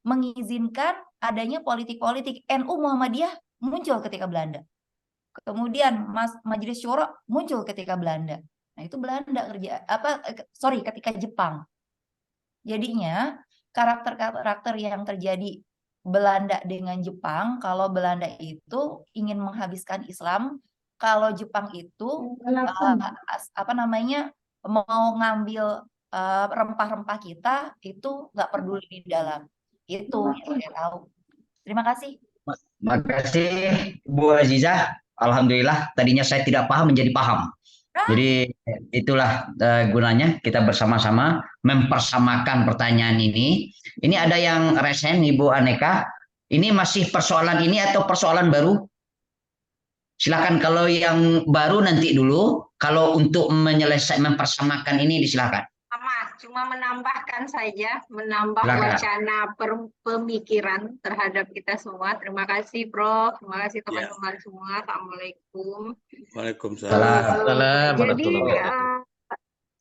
S4: mengizinkan adanya politik-politik. NU Muhammadiyah muncul ketika Belanda. Kemudian Majelis Syuro muncul ketika Belanda. Nah, itu Belanda ketika Jepang. Jadinya karakter-karakter yang terjadi Belanda dengan Jepang, kalau Belanda itu ingin menghabiskan Islam, kalau Jepang itu mau ngambil rempah-rempah kita itu nggak peduli di dalam. Itu yang saya tahu. Terima kasih.
S5: Terima kasih Bu Azizah. Alhamdulillah tadinya saya tidak paham menjadi paham. Jadi itulah gunanya kita bersama-sama mempersamakan pertanyaan ini. Ini ada yang resen Ibu Aneka. Ini masih persoalan ini atau persoalan baru? Silakan kalau yang baru nanti dulu. Kalau untuk mempersamakan ini disilakan.
S8: Cuma menambahkan saja, menambah
S5: Silakan.
S8: wacana pemikiran terhadap kita semua. Terima kasih, Prof. Terima kasih teman-teman semua. Assalamualaikum.
S1: Waalaikumsalam.
S8: Jadi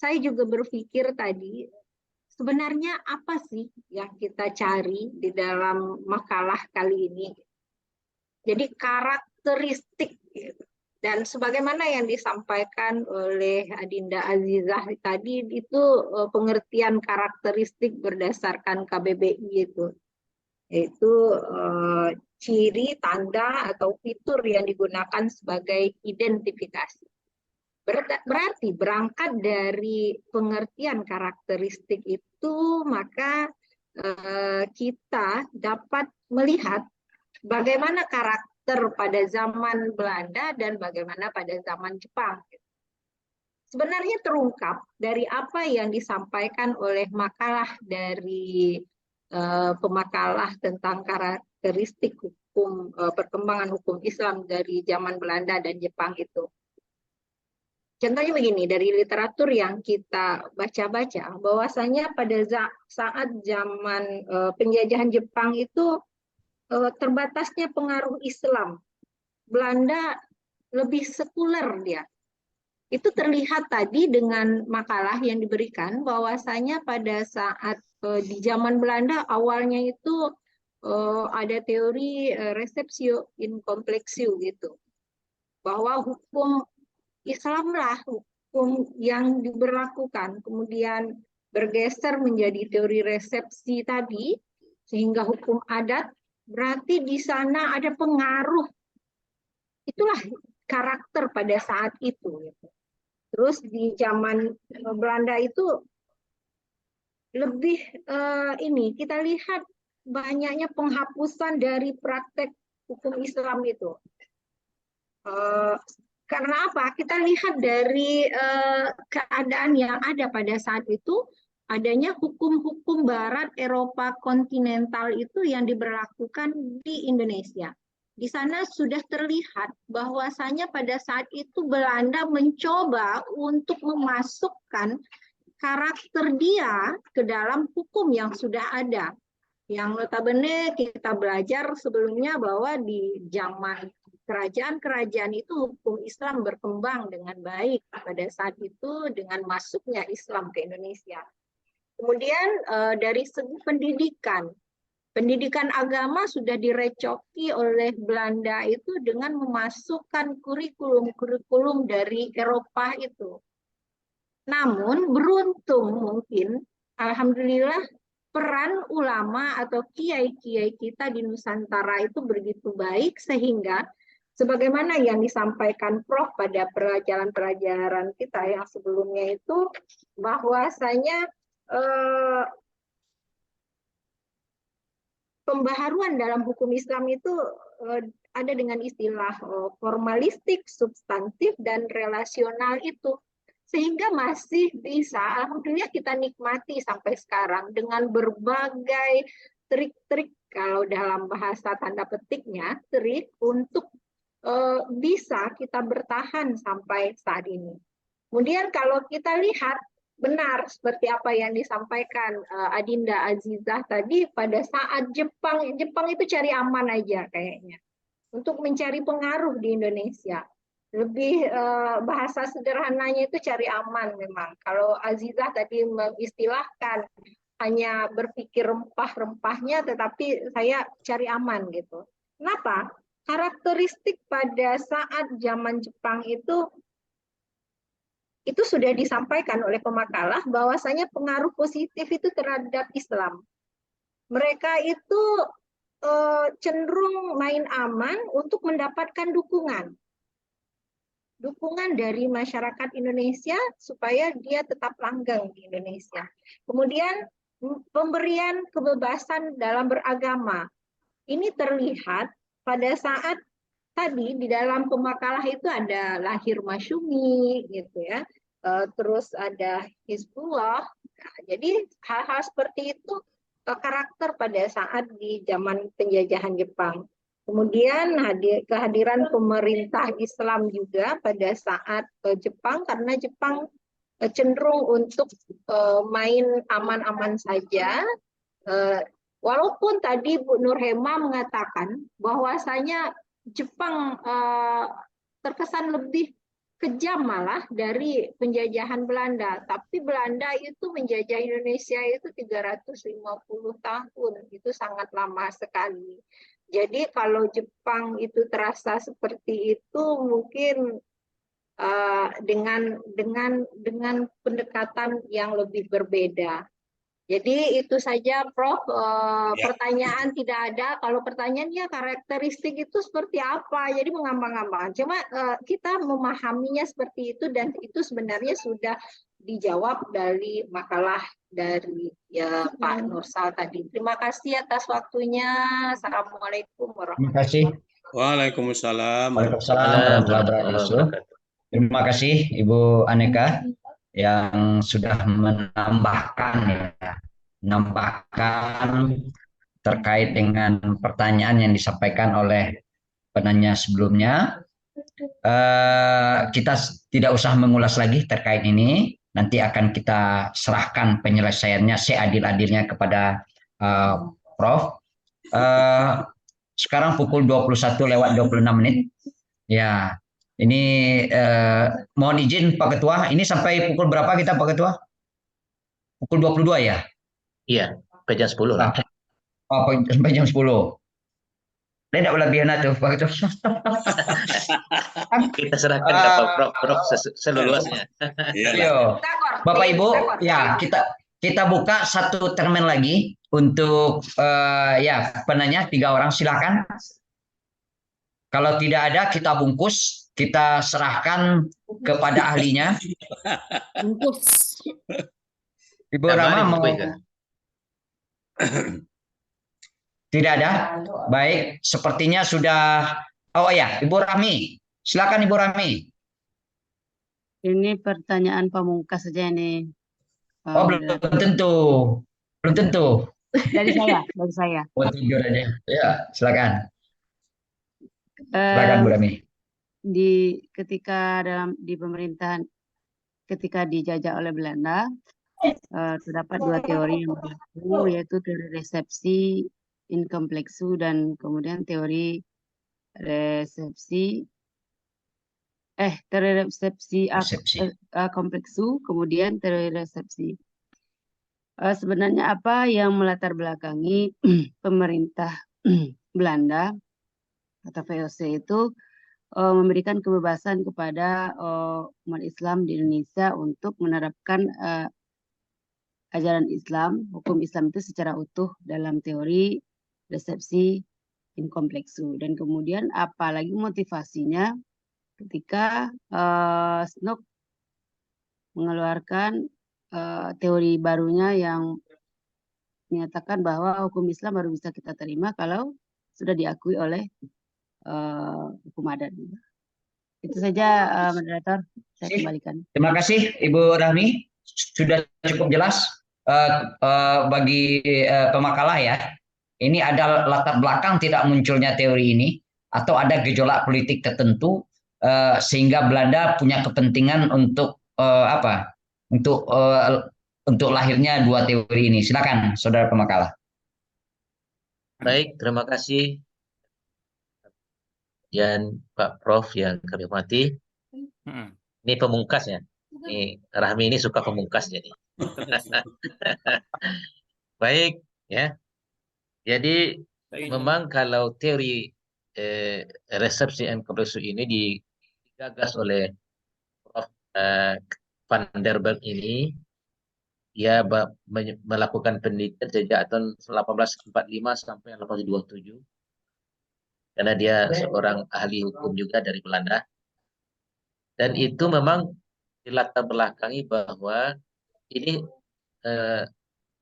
S8: saya juga berpikir tadi, sebenarnya apa sih yang kita cari di dalam makalah kali ini? Jadi karakteristik gitu. Dan sebagaimana yang disampaikan oleh Adinda Azizah tadi itu pengertian karakteristik berdasarkan KBBI itu, yaitu ciri, tanda atau fitur yang digunakan sebagai identifikasi. Berarti berangkat dari pengertian karakteristik itu, maka kita dapat melihat bagaimana karakter pada zaman Belanda dan bagaimana pada zaman Jepang. Sebenarnya terungkap dari apa yang disampaikan oleh makalah dari pemakalah tentang karakteristik hukum perkembangan hukum Islam dari zaman Belanda dan Jepang itu. Contohnya begini, dari literatur yang kita baca-baca, bahwasanya pada saat zaman penjajahan Jepang itu terbatasnya pengaruh Islam. Belanda lebih sekuler dia. Itu terlihat tadi dengan makalah yang diberikan bahwasanya pada saat di zaman Belanda awalnya itu ada teori receptio in complexio gitu. Bahwa hukum Islamlah hukum yang diberlakukan, kemudian bergeser menjadi teori resepsi tadi sehingga hukum adat. Berarti di sana ada pengaruh. Itulah karakter pada saat itu. Terus di zaman Belanda itu lebih kita lihat banyaknya penghapusan dari praktek hukum Islam itu. Karena apa? Kita lihat dari keadaan yang ada pada saat itu, adanya hukum-hukum barat Eropa kontinental itu yang diberlakukan di Indonesia. Di sana sudah terlihat bahwasanya pada saat itu Belanda mencoba untuk memasukkan karakter dia ke dalam hukum yang sudah ada. Yang notabene kita belajar sebelumnya bahwa di zaman kerajaan-kerajaan itu hukum Islam berkembang dengan baik pada saat itu dengan masuknya Islam ke Indonesia. Kemudian dari segi pendidikan agama sudah direcoki oleh Belanda itu dengan memasukkan kurikulum-kurikulum dari Eropa itu. Namun beruntung mungkin, alhamdulillah peran ulama atau kiai-kiai kita di Nusantara itu begitu baik sehingga sebagaimana yang disampaikan Prof pada pelajaran-pelajaran kita yang sebelumnya itu bahwasanya pembaharuan dalam hukum Islam itu ada dengan istilah formalistik, substantif, dan relasional itu. Sehingga masih bisa, alhamdulillah kita nikmati sampai sekarang dengan berbagai trik-trik, kalau dalam bahasa tanda petiknya, trik untuk bisa kita bertahan sampai saat ini. Kemudian kalau kita lihat, benar seperti apa yang disampaikan Adinda Azizah tadi, pada saat Jepang itu cari aman aja kayaknya untuk mencari pengaruh di Indonesia. Lebih bahasa sederhananya itu cari aman memang. Kalau Azizah tadi mengistilahkan hanya berpikir rempah-rempahnya, tetapi saya cari aman gitu. Kenapa? Karakteristik pada saat zaman Jepang itu sudah disampaikan oleh pemakalah bahwasanya pengaruh positif itu terhadap Islam. Mereka itu cenderung main aman untuk mendapatkan dukungan dari masyarakat Indonesia supaya dia tetap langgeng di Indonesia. Kemudian pemberian kebebasan dalam beragama. Ini terlihat pada saat tadi di dalam pemakalah itu ada Lahir Masyumi gitu ya. Terus ada Hizbullah. Nah, jadi hal-hal seperti itu karakter pada saat di zaman penjajahan Jepang. Kemudian kehadiran pemerintah Islam juga pada saat Jepang, karena Jepang cenderung untuk main aman-aman saja. Walaupun tadi Bu Nur Hema mengatakan bahwasanya Jepang terkesan lebih kejam malah dari penjajahan Belanda, tapi Belanda itu menjajah Indonesia itu 350 tahun, itu sangat lama sekali. Jadi kalau Jepang itu terasa seperti itu mungkin dengan pendekatan yang lebih berbeda. Jadi itu saja Prof, pertanyaan tidak ada. Kalau pertanyaannya karakteristik itu seperti apa, jadi mengambang-ambang. Cuma kita memahaminya seperti itu, dan itu sebenarnya sudah dijawab dari makalah dari Pak Nursal tadi. Terima kasih atas waktunya. Assalamualaikum warahmatullahi wabarakatuh.
S5: Terima kasih.
S1: Waalaikumsalam.
S5: Waalaikumsalam warahmatullahi wabarakatuh. Terima kasih Ibu Aneka yang sudah menambahkan terkait dengan pertanyaan yang disampaikan oleh penanya sebelumnya. Kita tidak usah mengulas lagi terkait ini. Nanti akan kita serahkan penyelesaiannya seadil-adilnya kepada Prof. Sekarang pukul 21:26. Ya. Ini mohon izin Pak Ketua, ini sampai pukul berapa kita Pak Ketua? Pukul 22 ya?
S6: Iya, sampai jam 10 lah.
S5: Oh, sampai jam 10. Tidak berlebihan tuh Pak Ketua.
S6: Kita serahkan ke Pak Prof seluruhnya.
S5: Iya. Bapak Ibu, ya kita buka satu termen lagi untuk ya penanya 3 orang, silakan. Kalau tidak ada kita bungkus. Kita serahkan kepada ahlinya.
S7: Bungkus.
S5: Ibu Rama mau? Tidak ada? Baik, sepertinya sudah. Oh ya, Ibu Rami. Silakan Ibu Rami.
S9: Ini pertanyaan pamungkas saja ini.
S5: Oh, belum tentu. Belum tentu.
S9: Dari saya.
S5: Mau tidur aja. Ya, silakan. Silakan Bu Rami.
S9: Ketika di pemerintahan, ketika dijajah oleh Belanda, terdapat 2 teori yang berlaku, yaitu teori resepsi inkompleksu dan kemudian teori resepsi kompleksu, kemudian teori resepsi. Sebenarnya apa yang melatar belakangi pemerintah Belanda atau VOC itu memberikan kebebasan kepada umat Islam di Indonesia untuk menerapkan ajaran Islam, hukum Islam itu secara utuh dalam teori, resepsi, in complexu. Dan kemudian apalagi motivasinya ketika Snook mengeluarkan teori barunya yang menyatakan bahwa hukum Islam baru bisa kita terima kalau sudah diakui oleh hukum adat. Itu saja, moderator. Saya kembalikan.
S5: Terima kasih Ibu Rahmi, sudah cukup jelas bagi pemakalah ya. Ini ada latar belakang tidak munculnya teori ini atau ada gejolak politik tertentu sehingga Belanda punya kepentingan untuk untuk lahirnya dua teori ini. Silakan Saudara pemakalah.
S6: Baik, terima kasih dan Pak Prof yang kami hormati. Ini pemungkasnya. Ini Rahmi ini suka pemungkas jadi. Baik, ya. Jadi memang kalau teori resepsi and complexu ini digagas oleh Prof. Van der Berg ini, dia melakukan penelitian sejak tahun 1845 sampai 1827. Karena dia seorang ahli hukum juga dari Belanda. Dan itu memang dilatar belakangi bahwa ini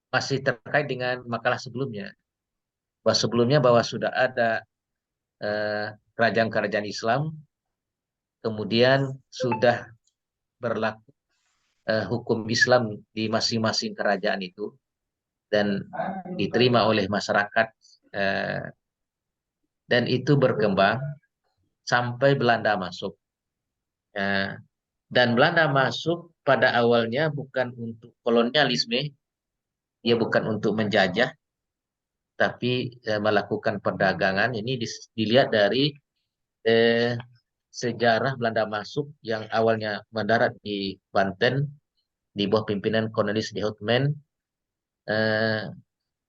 S6: masih terkait dengan makalah sebelumnya. Bahwa sudah ada kerajaan-kerajaan Islam, kemudian sudah berlaku hukum Islam di masing-masing kerajaan itu, dan diterima oleh masyarakat, dan itu berkembang sampai Belanda masuk. Dan Belanda masuk pada awalnya bukan untuk kolonialisme, dia bukan untuk menjajah, tapi melakukan perdagangan. Ini dilihat dari sejarah Belanda masuk yang awalnya mendarat di Banten di bawah pimpinan Cornelis de Houtman.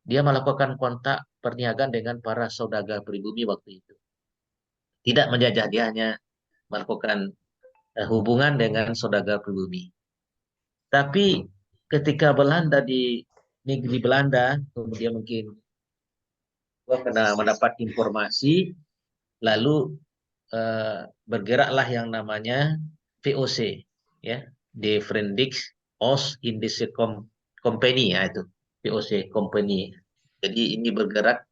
S6: Dia melakukan kontak perniagaan dengan para saudagar pribumi waktu itu. Tidak menjajah, dia hanya melakukan hubungan dengan saudagar pribumi. Tapi ketika Belanda di negeri Belanda, kemudian mungkin karena mendapat informasi, lalu bergeraklah yang namanya VOC, ya, De Verenigde Oost-Indische Company, ya itu VOC Company. Jadi ini bergerak,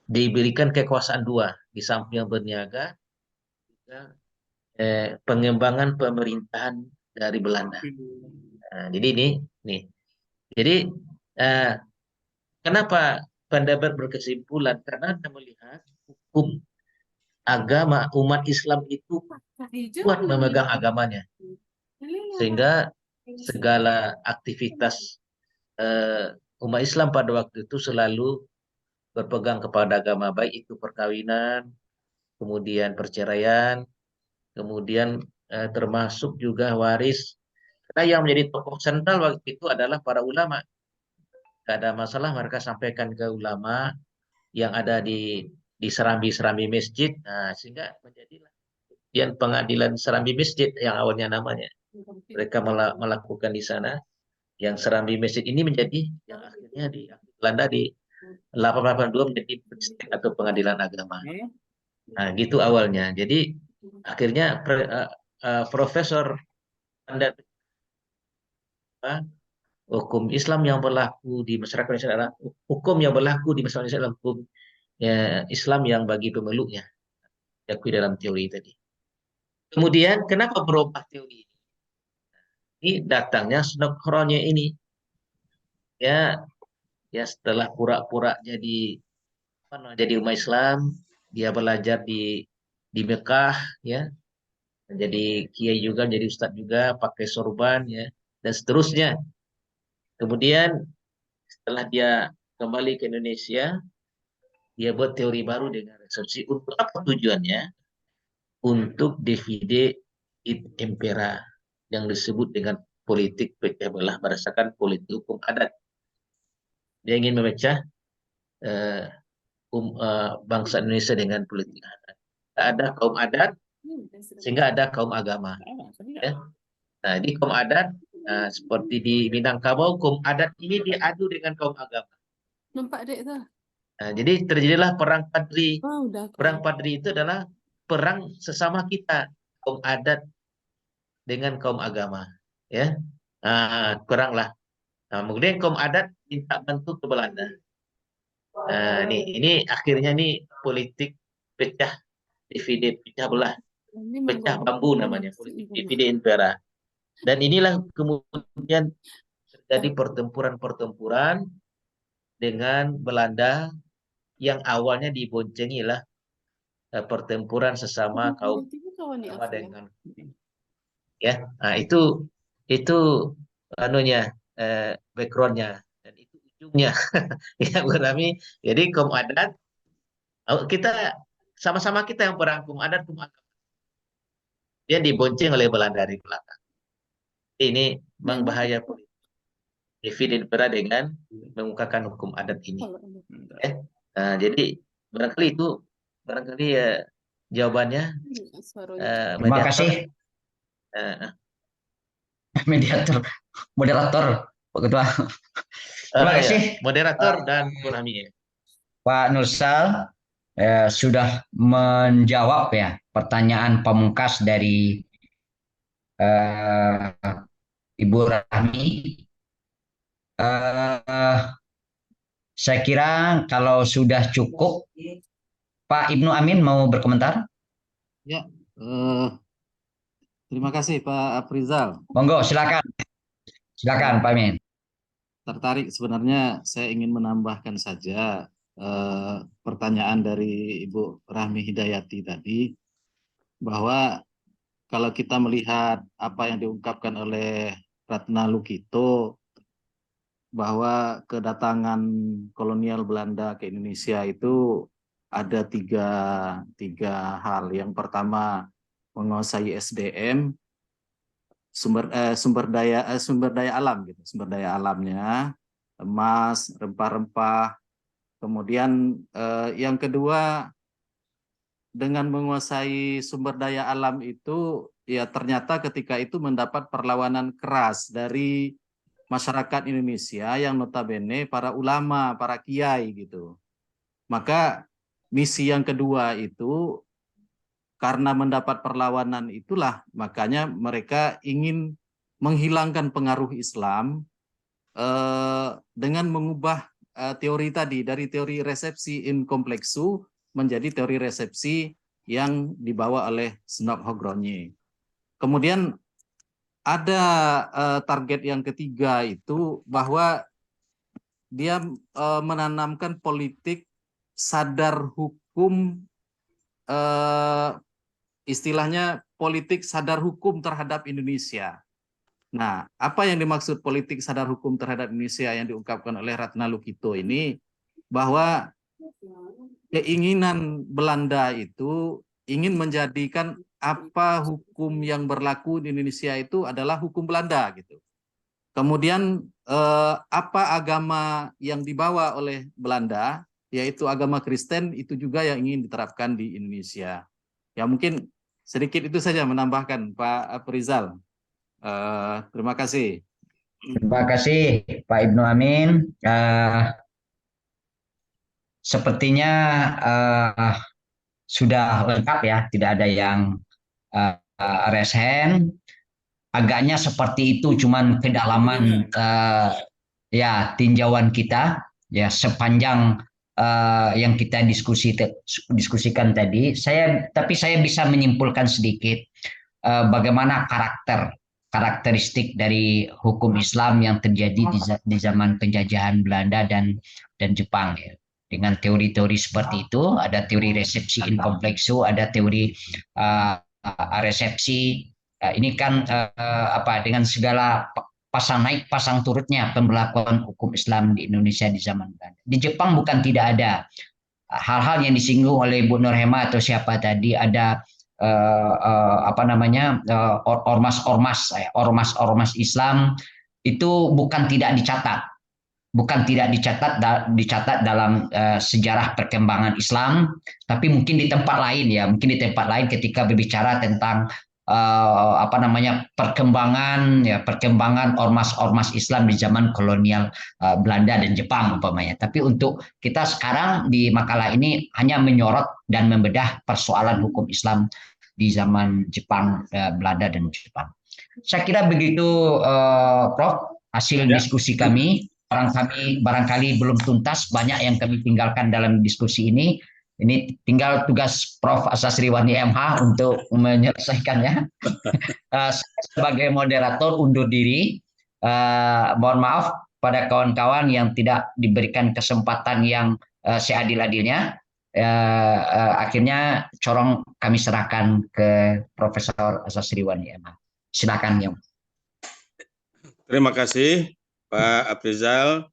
S6: diberikan kekuasaan dua, di samping yang berniaga, juga pengembangan pemerintahan dari Belanda. Jadi ini. Jadi kenapa pendapat berkesimpulan? Karena kita melihat hukum agama umat Islam itu kuat memegang agamanya, sehingga segala aktivitas umat Islam pada waktu itu selalu berpegang kepada agama, baik itu perkawinan, kemudian perceraian, kemudian termasuk juga waris. Karena yang menjadi tokoh sentral waktu itu adalah para ulama. Tidak ada masalah mereka sampaikan ke ulama yang ada di serambi-serambi masjid. Nah, sehingga menjadilah kemudian pengadilan serambi masjid yang awalnya namanya. Mereka melakukan di sana. Yang serambi masjid ini menjadi yang akhirnya di Belanda di 1882 menjadi atau pengadilan agama. Nah, gitu awalnya. Jadi akhirnya Profesor hukum Islam yang berlaku di masyarakat Indonesia adalah hukum yang berlaku di masyarakat Indonesia adalah hukum Islam yang bagi pemeluknya, diakui dalam teori tadi. Kemudian kenapa berubah teori ini? Ini datangnya Snokhronye ini, ya setelah pura-pura jadi umat Islam, dia belajar di Mekah, ya, jadi kiai juga, jadi ustadz juga, pakai sorban, ya, dan seterusnya. Kemudian setelah dia kembali ke Indonesia, dia buat teori baru dengan resepsi. Untuk apa tujuannya? Untuk divide et impera, yang disebut dengan politik pecah belah berdasarkan politik hukum adat. Dia ingin memecah bangsa Indonesia dengan politik adat. Ada kaum adat sehingga ada kaum agama. Ya. Nah, di kaum adat, seperti di Minangkabau, kaum adat ini diadu dengan kaum agama.
S7: Nampak dek tuh.
S6: Nah, jadi terjadilah perang Padri.
S7: Oh, udah.
S6: Perang Padri itu adalah perang sesama kita, kaum adat dengan kaum agama. Ya, perang lah. Nah, kemudian kaum adat minta bantu ke Belanda. Ini akhirnya nih politik pecah divide, pecah belah, pecah bambu namanya, politik divide impera. Dan inilah kemudian terjadi pertempuran-pertempuran dengan Belanda yang awalnya diboncengi lah pertempuran sesama kaum sama dengan ya. Nah, itu anunya backgroundnya dan itu ujungnya ya berami. Jadi kaum adat kita sama-sama kita yang perang kaum adat kaum agama. Dia dibonceng oleh Belanda dari belakang. Ini memang bahaya politik. Divide impera dengan mengungkapkan hukum adat ini. Jadi barangkali ya jawabannya.
S5: Terima kasih. Moderator, Pak Ketua. Terima kasih.
S6: Moderator dan Purnami.
S5: Pak Nursal sudah menjawab ya pertanyaan pamungkas dari Ibu Rahmi. Saya kira kalau sudah cukup, Pak Ibnu Amin mau berkomentar?
S10: Ya, terima kasih Pak Aprizal.
S5: Monggo, silakan. Silakan Pak Amin.
S10: Tertarik sebenarnya saya ingin menambahkan saja pertanyaan dari Ibu Rahmi Hidayati tadi, bahwa kalau kita melihat apa yang diungkapkan oleh Ratna Lukito, bahwa kedatangan kolonial Belanda ke Indonesia itu ada tiga hal. Yang pertama, menguasai SDM, sumber daya alam gitu, sumber daya alamnya, emas, rempah-rempah. Kemudian yang kedua, dengan menguasai sumber daya alam itu, ya ternyata ketika itu mendapat perlawanan keras dari masyarakat Indonesia yang notabene para ulama, para kiai gitu. Maka misi yang kedua itu, karena mendapat perlawanan itulah makanya mereka ingin menghilangkan pengaruh Islam dengan mengubah teori tadi dari teori resepsi in complexu menjadi teori resepsi yang dibawa oleh Snop Hogronje. Kemudian ada target yang ketiga itu bahwa dia menanamkan politik sadar hukum, istilahnya politik sadar hukum terhadap Indonesia. Nah, apa yang dimaksud politik sadar hukum terhadap Indonesia yang diungkapkan oleh Ratna Lukito ini, bahwa keinginan Belanda itu ingin menjadikan apa hukum yang berlaku di Indonesia itu adalah hukum Belanda gitu. Kemudian apa agama yang dibawa oleh Belanda, yaitu agama Kristen, itu juga yang ingin diterapkan di Indonesia. Ya mungkin sedikit itu saja menambahkan Pak Aprizal. Terima kasih.
S5: Terima kasih Pak Ibnu Amin. Sepertinya sudah lengkap ya, tidak ada yang raise hand. Agaknya seperti itu, cuman kedalaman ya tinjauan kita ya sepanjang yang kita diskusikan tadi. Tapi saya bisa menyimpulkan sedikit bagaimana karakteristik dari hukum Islam yang terjadi di zaman penjajahan Belanda dan Jepang ya. Dengan teori-teori seperti itu, ada teori resepsi in complexu, ada teori resepsi. Ini kan dengan segala pasang naik pasang turutnya pemberlakuan hukum Islam di Indonesia di zaman Belanda. Di Jepang bukan tidak ada hal-hal yang disinggung oleh Bu Nurhema atau siapa tadi, ada ormas-ormas Islam itu bukan tidak dicatat, bukan tidak dicatat dalam sejarah perkembangan Islam, tapi mungkin di tempat lain ya, mungkin di tempat lain ketika berbicara tentang perkembangan ormas-ormas Islam di zaman kolonial Belanda dan Jepang umpamanya. Tapi untuk kita sekarang di makalah ini hanya menyorot dan membedah persoalan hukum Islam di zaman Jepang, Belanda dan Jepang. Saya kira begitu, Prof. Hasil diskusi kami. Barangkali belum tuntas, banyak yang kami tinggalkan dalam diskusi ini. Ini tinggal tugas Prof. Sasriwani MH untuk menyelesaikannya. Sebagai moderator undur diri. Mohon maaf pada kawan-kawan yang tidak diberikan kesempatan yang seadil-adilnya. Akhirnya corong kami serahkan ke Profesor Sasriwani MH. Silakan, Yang.
S1: Terima kasih Pak Afrizal,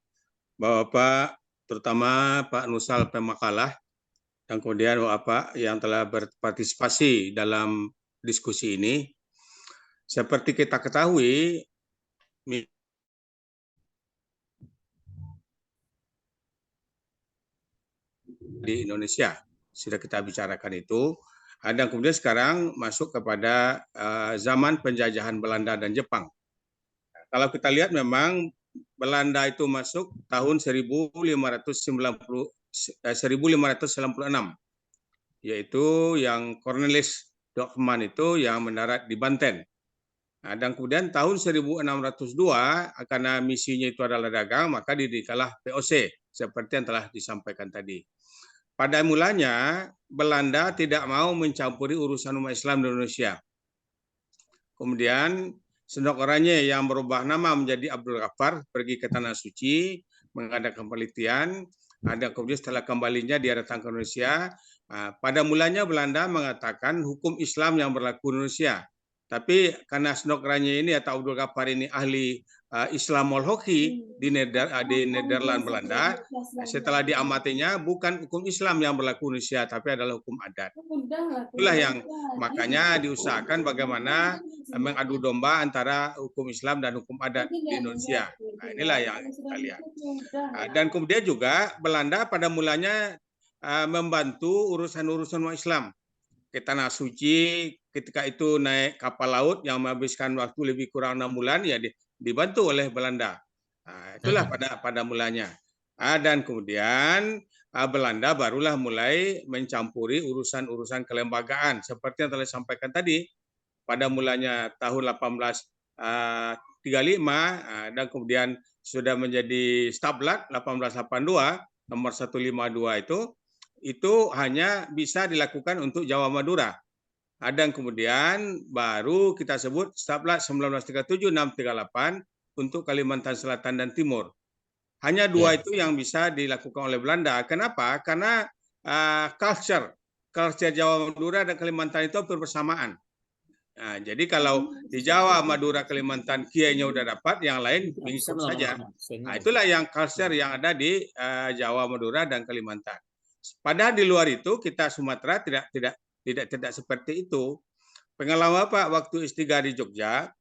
S1: Bapak, terutama Pak Nusal Pemakalah, dan kemudian Bapak yang telah berpartisipasi dalam diskusi ini. Seperti kita ketahui, di Indonesia sudah kita bicarakan itu, dan kemudian sekarang masuk kepada zaman penjajahan Belanda dan Jepang. Kalau kita lihat memang Belanda itu masuk tahun 1596, yaitu yang Cornelis Dockman itu yang mendarat di Banten. Dan kemudian tahun 1602, karena misinya itu adalah dagang, maka didirikanlah VOC, seperti yang telah disampaikan tadi. Pada mulanya, Belanda tidak mau mencampuri urusan umat Islam di Indonesia. Kemudian, Sendok Oranye yang berubah nama menjadi Abdul Ghaffar pergi ke Tanah Suci, mengadakan penelitian. Ada kemudian setelah kembalinya dia datang ke Indonesia. Pada mulanya Belanda mengatakan hukum Islam yang berlaku di Indonesia. Tapi karena Sendok Oranye ini atau Abdul Ghaffar ini ahli Islamologi di Nederland Belanda, setelah diamatinya bukan hukum Islam yang berlaku di Indonesia, tapi adalah hukum adat. Itulah yang makanya diusahakan bagaimana mengadu domba antara hukum Islam dan hukum adat di Indonesia. Nah, inilah yang kita lihat. Dan kemudian juga Belanda pada mulanya membantu urusan-urusan umat Islam. Ke Tanah Suci, ketika itu naik kapal laut yang menghabiskan waktu lebih kurang 6 bulan, ya dibantu oleh Belanda. Itulah pada mulanya. Dan kemudian Belanda barulah mulai mencampuri urusan-urusan kelembagaan seperti yang telah disampaikan tadi. Pada mulanya tahun 1835 dan kemudian sudah menjadi Stablat 1882 nomor 152 itu hanya bisa dilakukan untuk Jawa Madura. Dan kemudian baru kita sebut Stablat 1937-638 untuk Kalimantan Selatan dan Timur. Hanya dua itu yang bisa dilakukan oleh Belanda. Kenapa? Karena culture Jawa Madura dan Kalimantan itu bersamaan. Nah, jadi kalau di Jawa, Madura, Kalimantan, kiainya udah dapat, yang lain mengikut saja. Nah, itulah yang culture yang ada di Jawa, Madura, dan Kalimantan. Padahal di luar itu kita Sumatera tidak seperti itu. Pengalaman Pak waktu S3 di Jogja,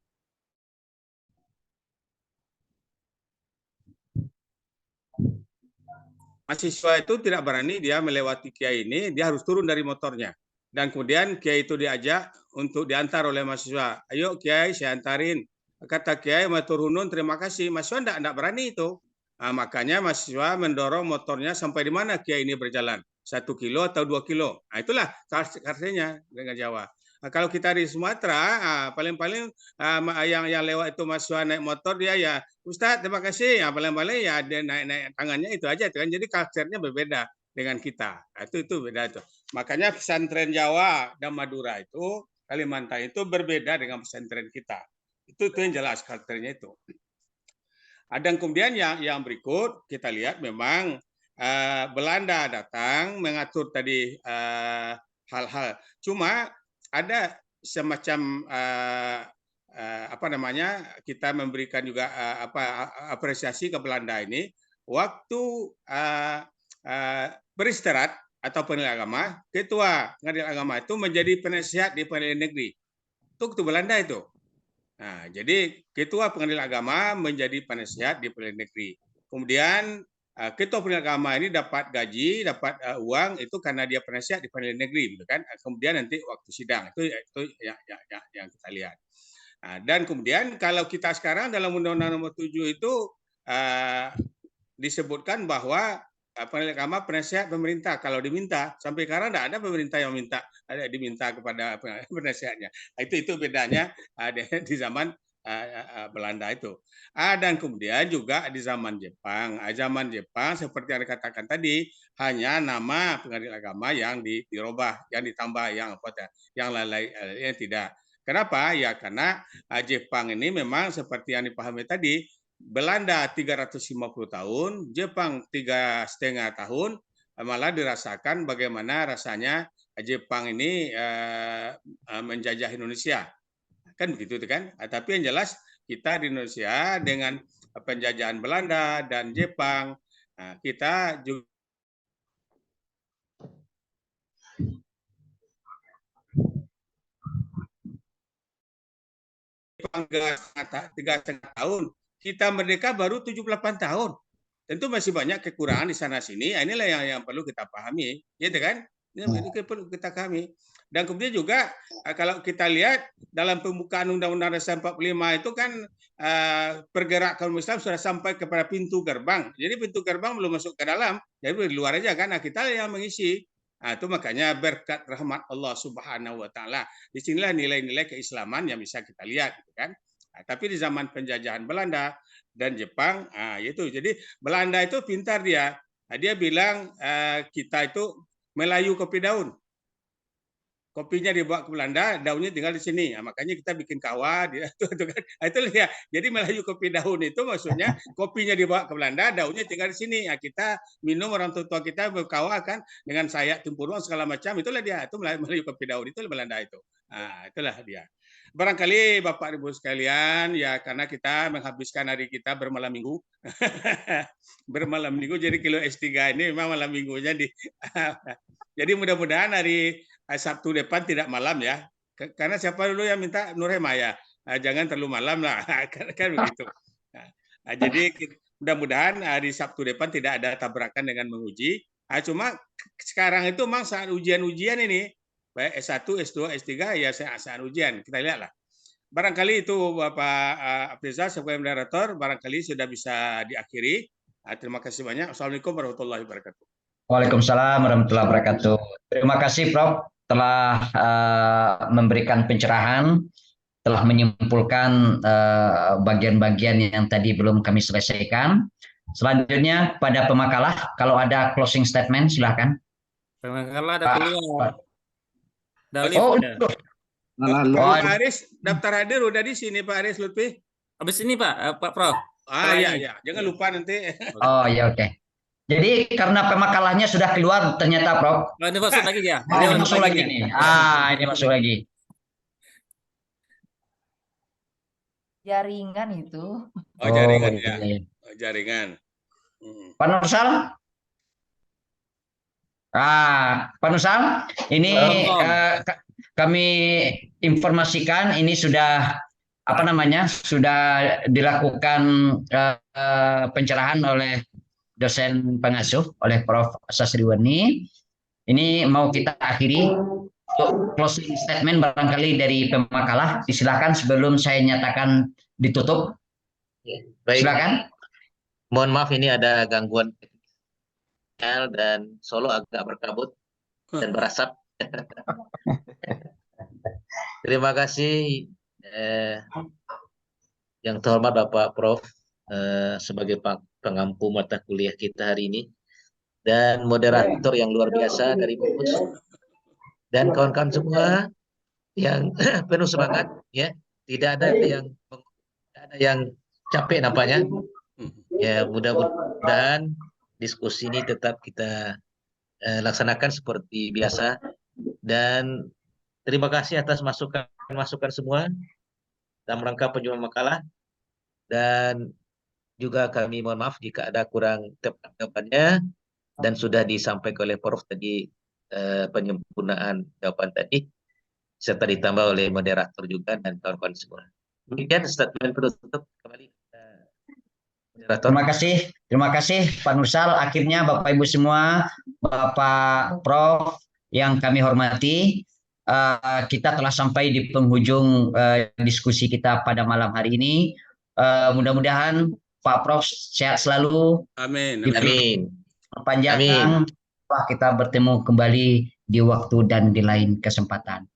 S1: mahasiswa itu tidak berani dia melewati kiai ini, dia harus turun dari motornya. Dan kemudian kiai itu diajak untuk diantar oleh mahasiswa. Ayo kiai, saya antarin. Kata kiai, matur nuwun, terima kasih. Mahasiswa tidak berani itu. Makanya mahasiswa mendorong motornya sampai di mana kiai ini berjalan. 1 kilo atau 2 kilo. Itulah artinya dengan Jawa. Kalau kita di Sumatera, paling-paling yang lewat itu mahasiswa naik motor, dia ya, Ustadz terima kasih. Paling-paling ya dia naik tangannya itu aja. Kan. Jadi culture-nya berbeda dengan kita. Itu beda itu. Makanya pesantren Jawa dan Madura itu, Kalimantan itu berbeda dengan pesantren kita. Itu yang jelas culture-nya itu. Dan kemudian yang berikut kita lihat memang Belanda datang mengatur tadi hal-hal. Cuma ada semacam kita memberikan juga apresiasi ke Belanda ini waktu beristirahat atau pengadilan agama, ketua pengadilan agama itu menjadi penasihat di pengadilan negeri. Itu Belanda itu. Nah, jadi ketua pengadilan agama menjadi penasihat di pengadilan negeri. kemudian ketua pengadilan agama ini dapat gaji, dapat uang itu karena dia penasihat di pengadilan negeri, gitu kan? Kemudian nanti waktu sidang itu yang kita lihat. Dan kemudian kalau kita sekarang dalam Undang-Undang Nomor 7 itu disebutkan bahwa pengadilan agama penasihat pemerintah kalau diminta. Sampai sekarang tidak ada pemerintah yang diminta kepada penasihatnya. Itu bedanya di zaman Belanda itu. Dan kemudian juga di zaman Jepang. Zaman Jepang seperti yang dikatakan tadi, hanya nama pengadilan agama yang dirubah, yang ditambah, yang lain tidak. Kenapa? Ya karena Jepang ini memang seperti yang dipahami tadi, Belanda 350 tahun, Jepang 3,5 tahun, malah dirasakan bagaimana rasanya Jepang ini menjajah Indonesia. Kan begitu kan? Tapi yang jelas kita di Indonesia dengan penjajahan Belanda dan Jepang, kita juga 3,5 tahun. Kita merdeka baru 78 tahun. Tentu masih banyak kekurangan di sana sini. Inilah yang perlu kita pahami, gitu kan? Ini perlu kita pahami. Dan kemudian juga kalau kita lihat dalam pembukaan Undang-Undang Dasar 45 itu kan pergerakan Islam sudah sampai kepada pintu gerbang. Jadi pintu gerbang belum masuk ke dalam, jadi di luar aja kan. Kita yang mengisi. Itu makanya berkat rahmat Allah Subhanahu wa taala. Disinilah nilai-nilai keislaman yang bisa kita lihat, gitu kan? Tapi di zaman penjajahan Belanda dan Jepang, itu. Jadi Belanda itu pintar dia. Dia bilang kita itu Melayu kopi daun. Kopinya dibawa ke Belanda, daunnya tinggal di sini. Makanya kita bikin kawah. Itu ya. Jadi Melayu kopi daun itu maksudnya kopinya dibawa ke Belanda, daunnya tinggal di sini. Kita minum, orang tua kita berkawah kan dengan sayap tempurung segala macam. Itulah dia. Itu Melayu kopi daun itu Belanda itu. Itulah dia. Barangkali Bapak Ibu sekalian, ya karena kita menghabiskan hari kita bermalam minggu. Bermalam minggu, jadi kilo S3 ini memang malam minggunya jadi mudah-mudahan hari Sabtu depan tidak malam ya. Karena siapa dulu yang minta Nurhema ya? Jangan terlalu malam lah. Kan begitu. Jadi mudah-mudahan hari Sabtu depan tidak ada tabrakan dengan menguji. Cuma sekarang itu memang saat ujian-ujian ini, baik S1, S2, S3, ya saat ujian. Kita lihatlah. Barangkali itu Bapak Afrizal sebagai moderator, barangkali sudah bisa diakhiri. Terima kasih banyak. Assalamualaikum warahmatullahi wabarakatuh.
S5: Waalaikumsalam warahmatullahi wabarakatuh. Terima kasih Prof telah memberikan pencerahan, telah menyimpulkan bagian-bagian yang tadi belum kami selesaikan. Selanjutnya pada pemakalah, kalau ada closing statement silakan.
S3: Pemakalah ada keluar.
S1: Pak Aris daftar hadir udah di sini Pak Aris Lutfi.
S3: Habis ini Pak Prof.
S1: Iya. Jangan lupa nanti.
S5: Oh ya oke. Jadi karena pemakalahnya sudah keluar ternyata Prof.
S3: Ini masuk lagi ya.
S5: Ini masuk lagi nih. Ini masuk lagi.
S4: Jaringan itu.
S1: Oh jaringan ya. Jaringan.
S5: Pak Nursal? Pak Nursal, ini kami informasikan ini sudah sudah dilakukan pencerahan oleh dosen pengasuh oleh Prof. Sasriwani. Ini mau kita akhiri untuk closing statement barangkali dari pemakalah. Silakan sebelum saya nyatakan ditutup.
S6: Baik.
S5: Silakan.
S6: Mohon maaf ini ada gangguan dan Solo agak berkabut dan berasap. Terima kasih yang terhormat Bapak Prof sebagai pengampu mata kuliah kita hari ini dan moderator yang luar biasa dari Pupus dan kawan-kawan semua yang penuh semangat ya, tidak ada yang capek nampaknya ya. Mudah-mudahan diskusi ini tetap kita laksanakan seperti biasa dan terima kasih atas masukan semua dalam rangka penyusunan makalah dan juga kami mohon maaf jika ada kurang tepat jawabannya dan sudah disampaikan oleh Prof tadi penyempurnaan jawaban tadi serta ditambah oleh moderator juga dan kawan-kawan semua. Demikian statement penutup kembali. Moderator.
S5: Terima kasih Pak Nursal. Akhirnya Bapak Ibu semua, Bapak Prof yang kami hormati, kita telah sampai di penghujung diskusi kita pada malam hari ini. Mudah-mudahan Pak Prof sehat selalu,
S1: Amin.
S6: Amin.
S5: panjang.
S6: Amin.
S5: Kita bertemu kembali di waktu dan di lain kesempatan.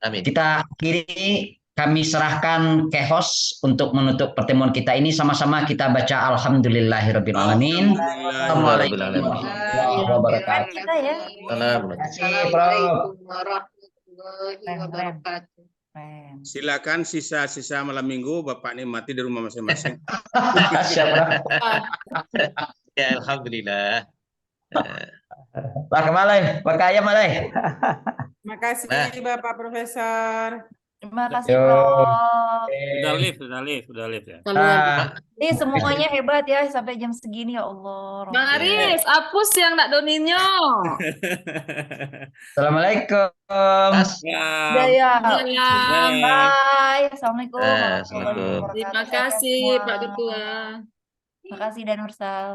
S6: Amin.
S5: Kita akhiri, kami serahkan ke host untuk menutup pertemuan kita ini. Sama-sama kita baca Alhamdulillahirrabbilalamin. Assalamualaikum warahmatullahi wabarakatuh.
S4: Kita ya.
S5: Terima kasih, Prof.
S4: Keren.
S1: Silakan sisa-sisa malam minggu Bapak nikmati di rumah masing-masing.
S5: Siap, Prof.
S6: Ya, alhamdulillah.
S5: Pak Kemalai, Pak Kaya Malai.
S2: Terima kasih
S6: Nah.
S2: Bapak Profesor.
S4: Terima kasih,
S5: Yo.
S4: Prof.
S3: Sudah live ya.
S7: Kalau
S4: Ini semuanya hebat ya sampai jam segini ya Allah.
S7: Bang Aris, hapus yang nak doninyo.
S5: Assalamualaikum.
S4: Udah ya.
S7: Sayang.
S4: Bye. Assalamualaikum warahmatullahi
S6: Assalamualaikum.
S4: wabarakatuh.
S7: Terima
S4: Sehat-sehat
S7: kasih
S4: semua.
S7: Pak Ketua.
S4: Terima kasih Dan Nursal.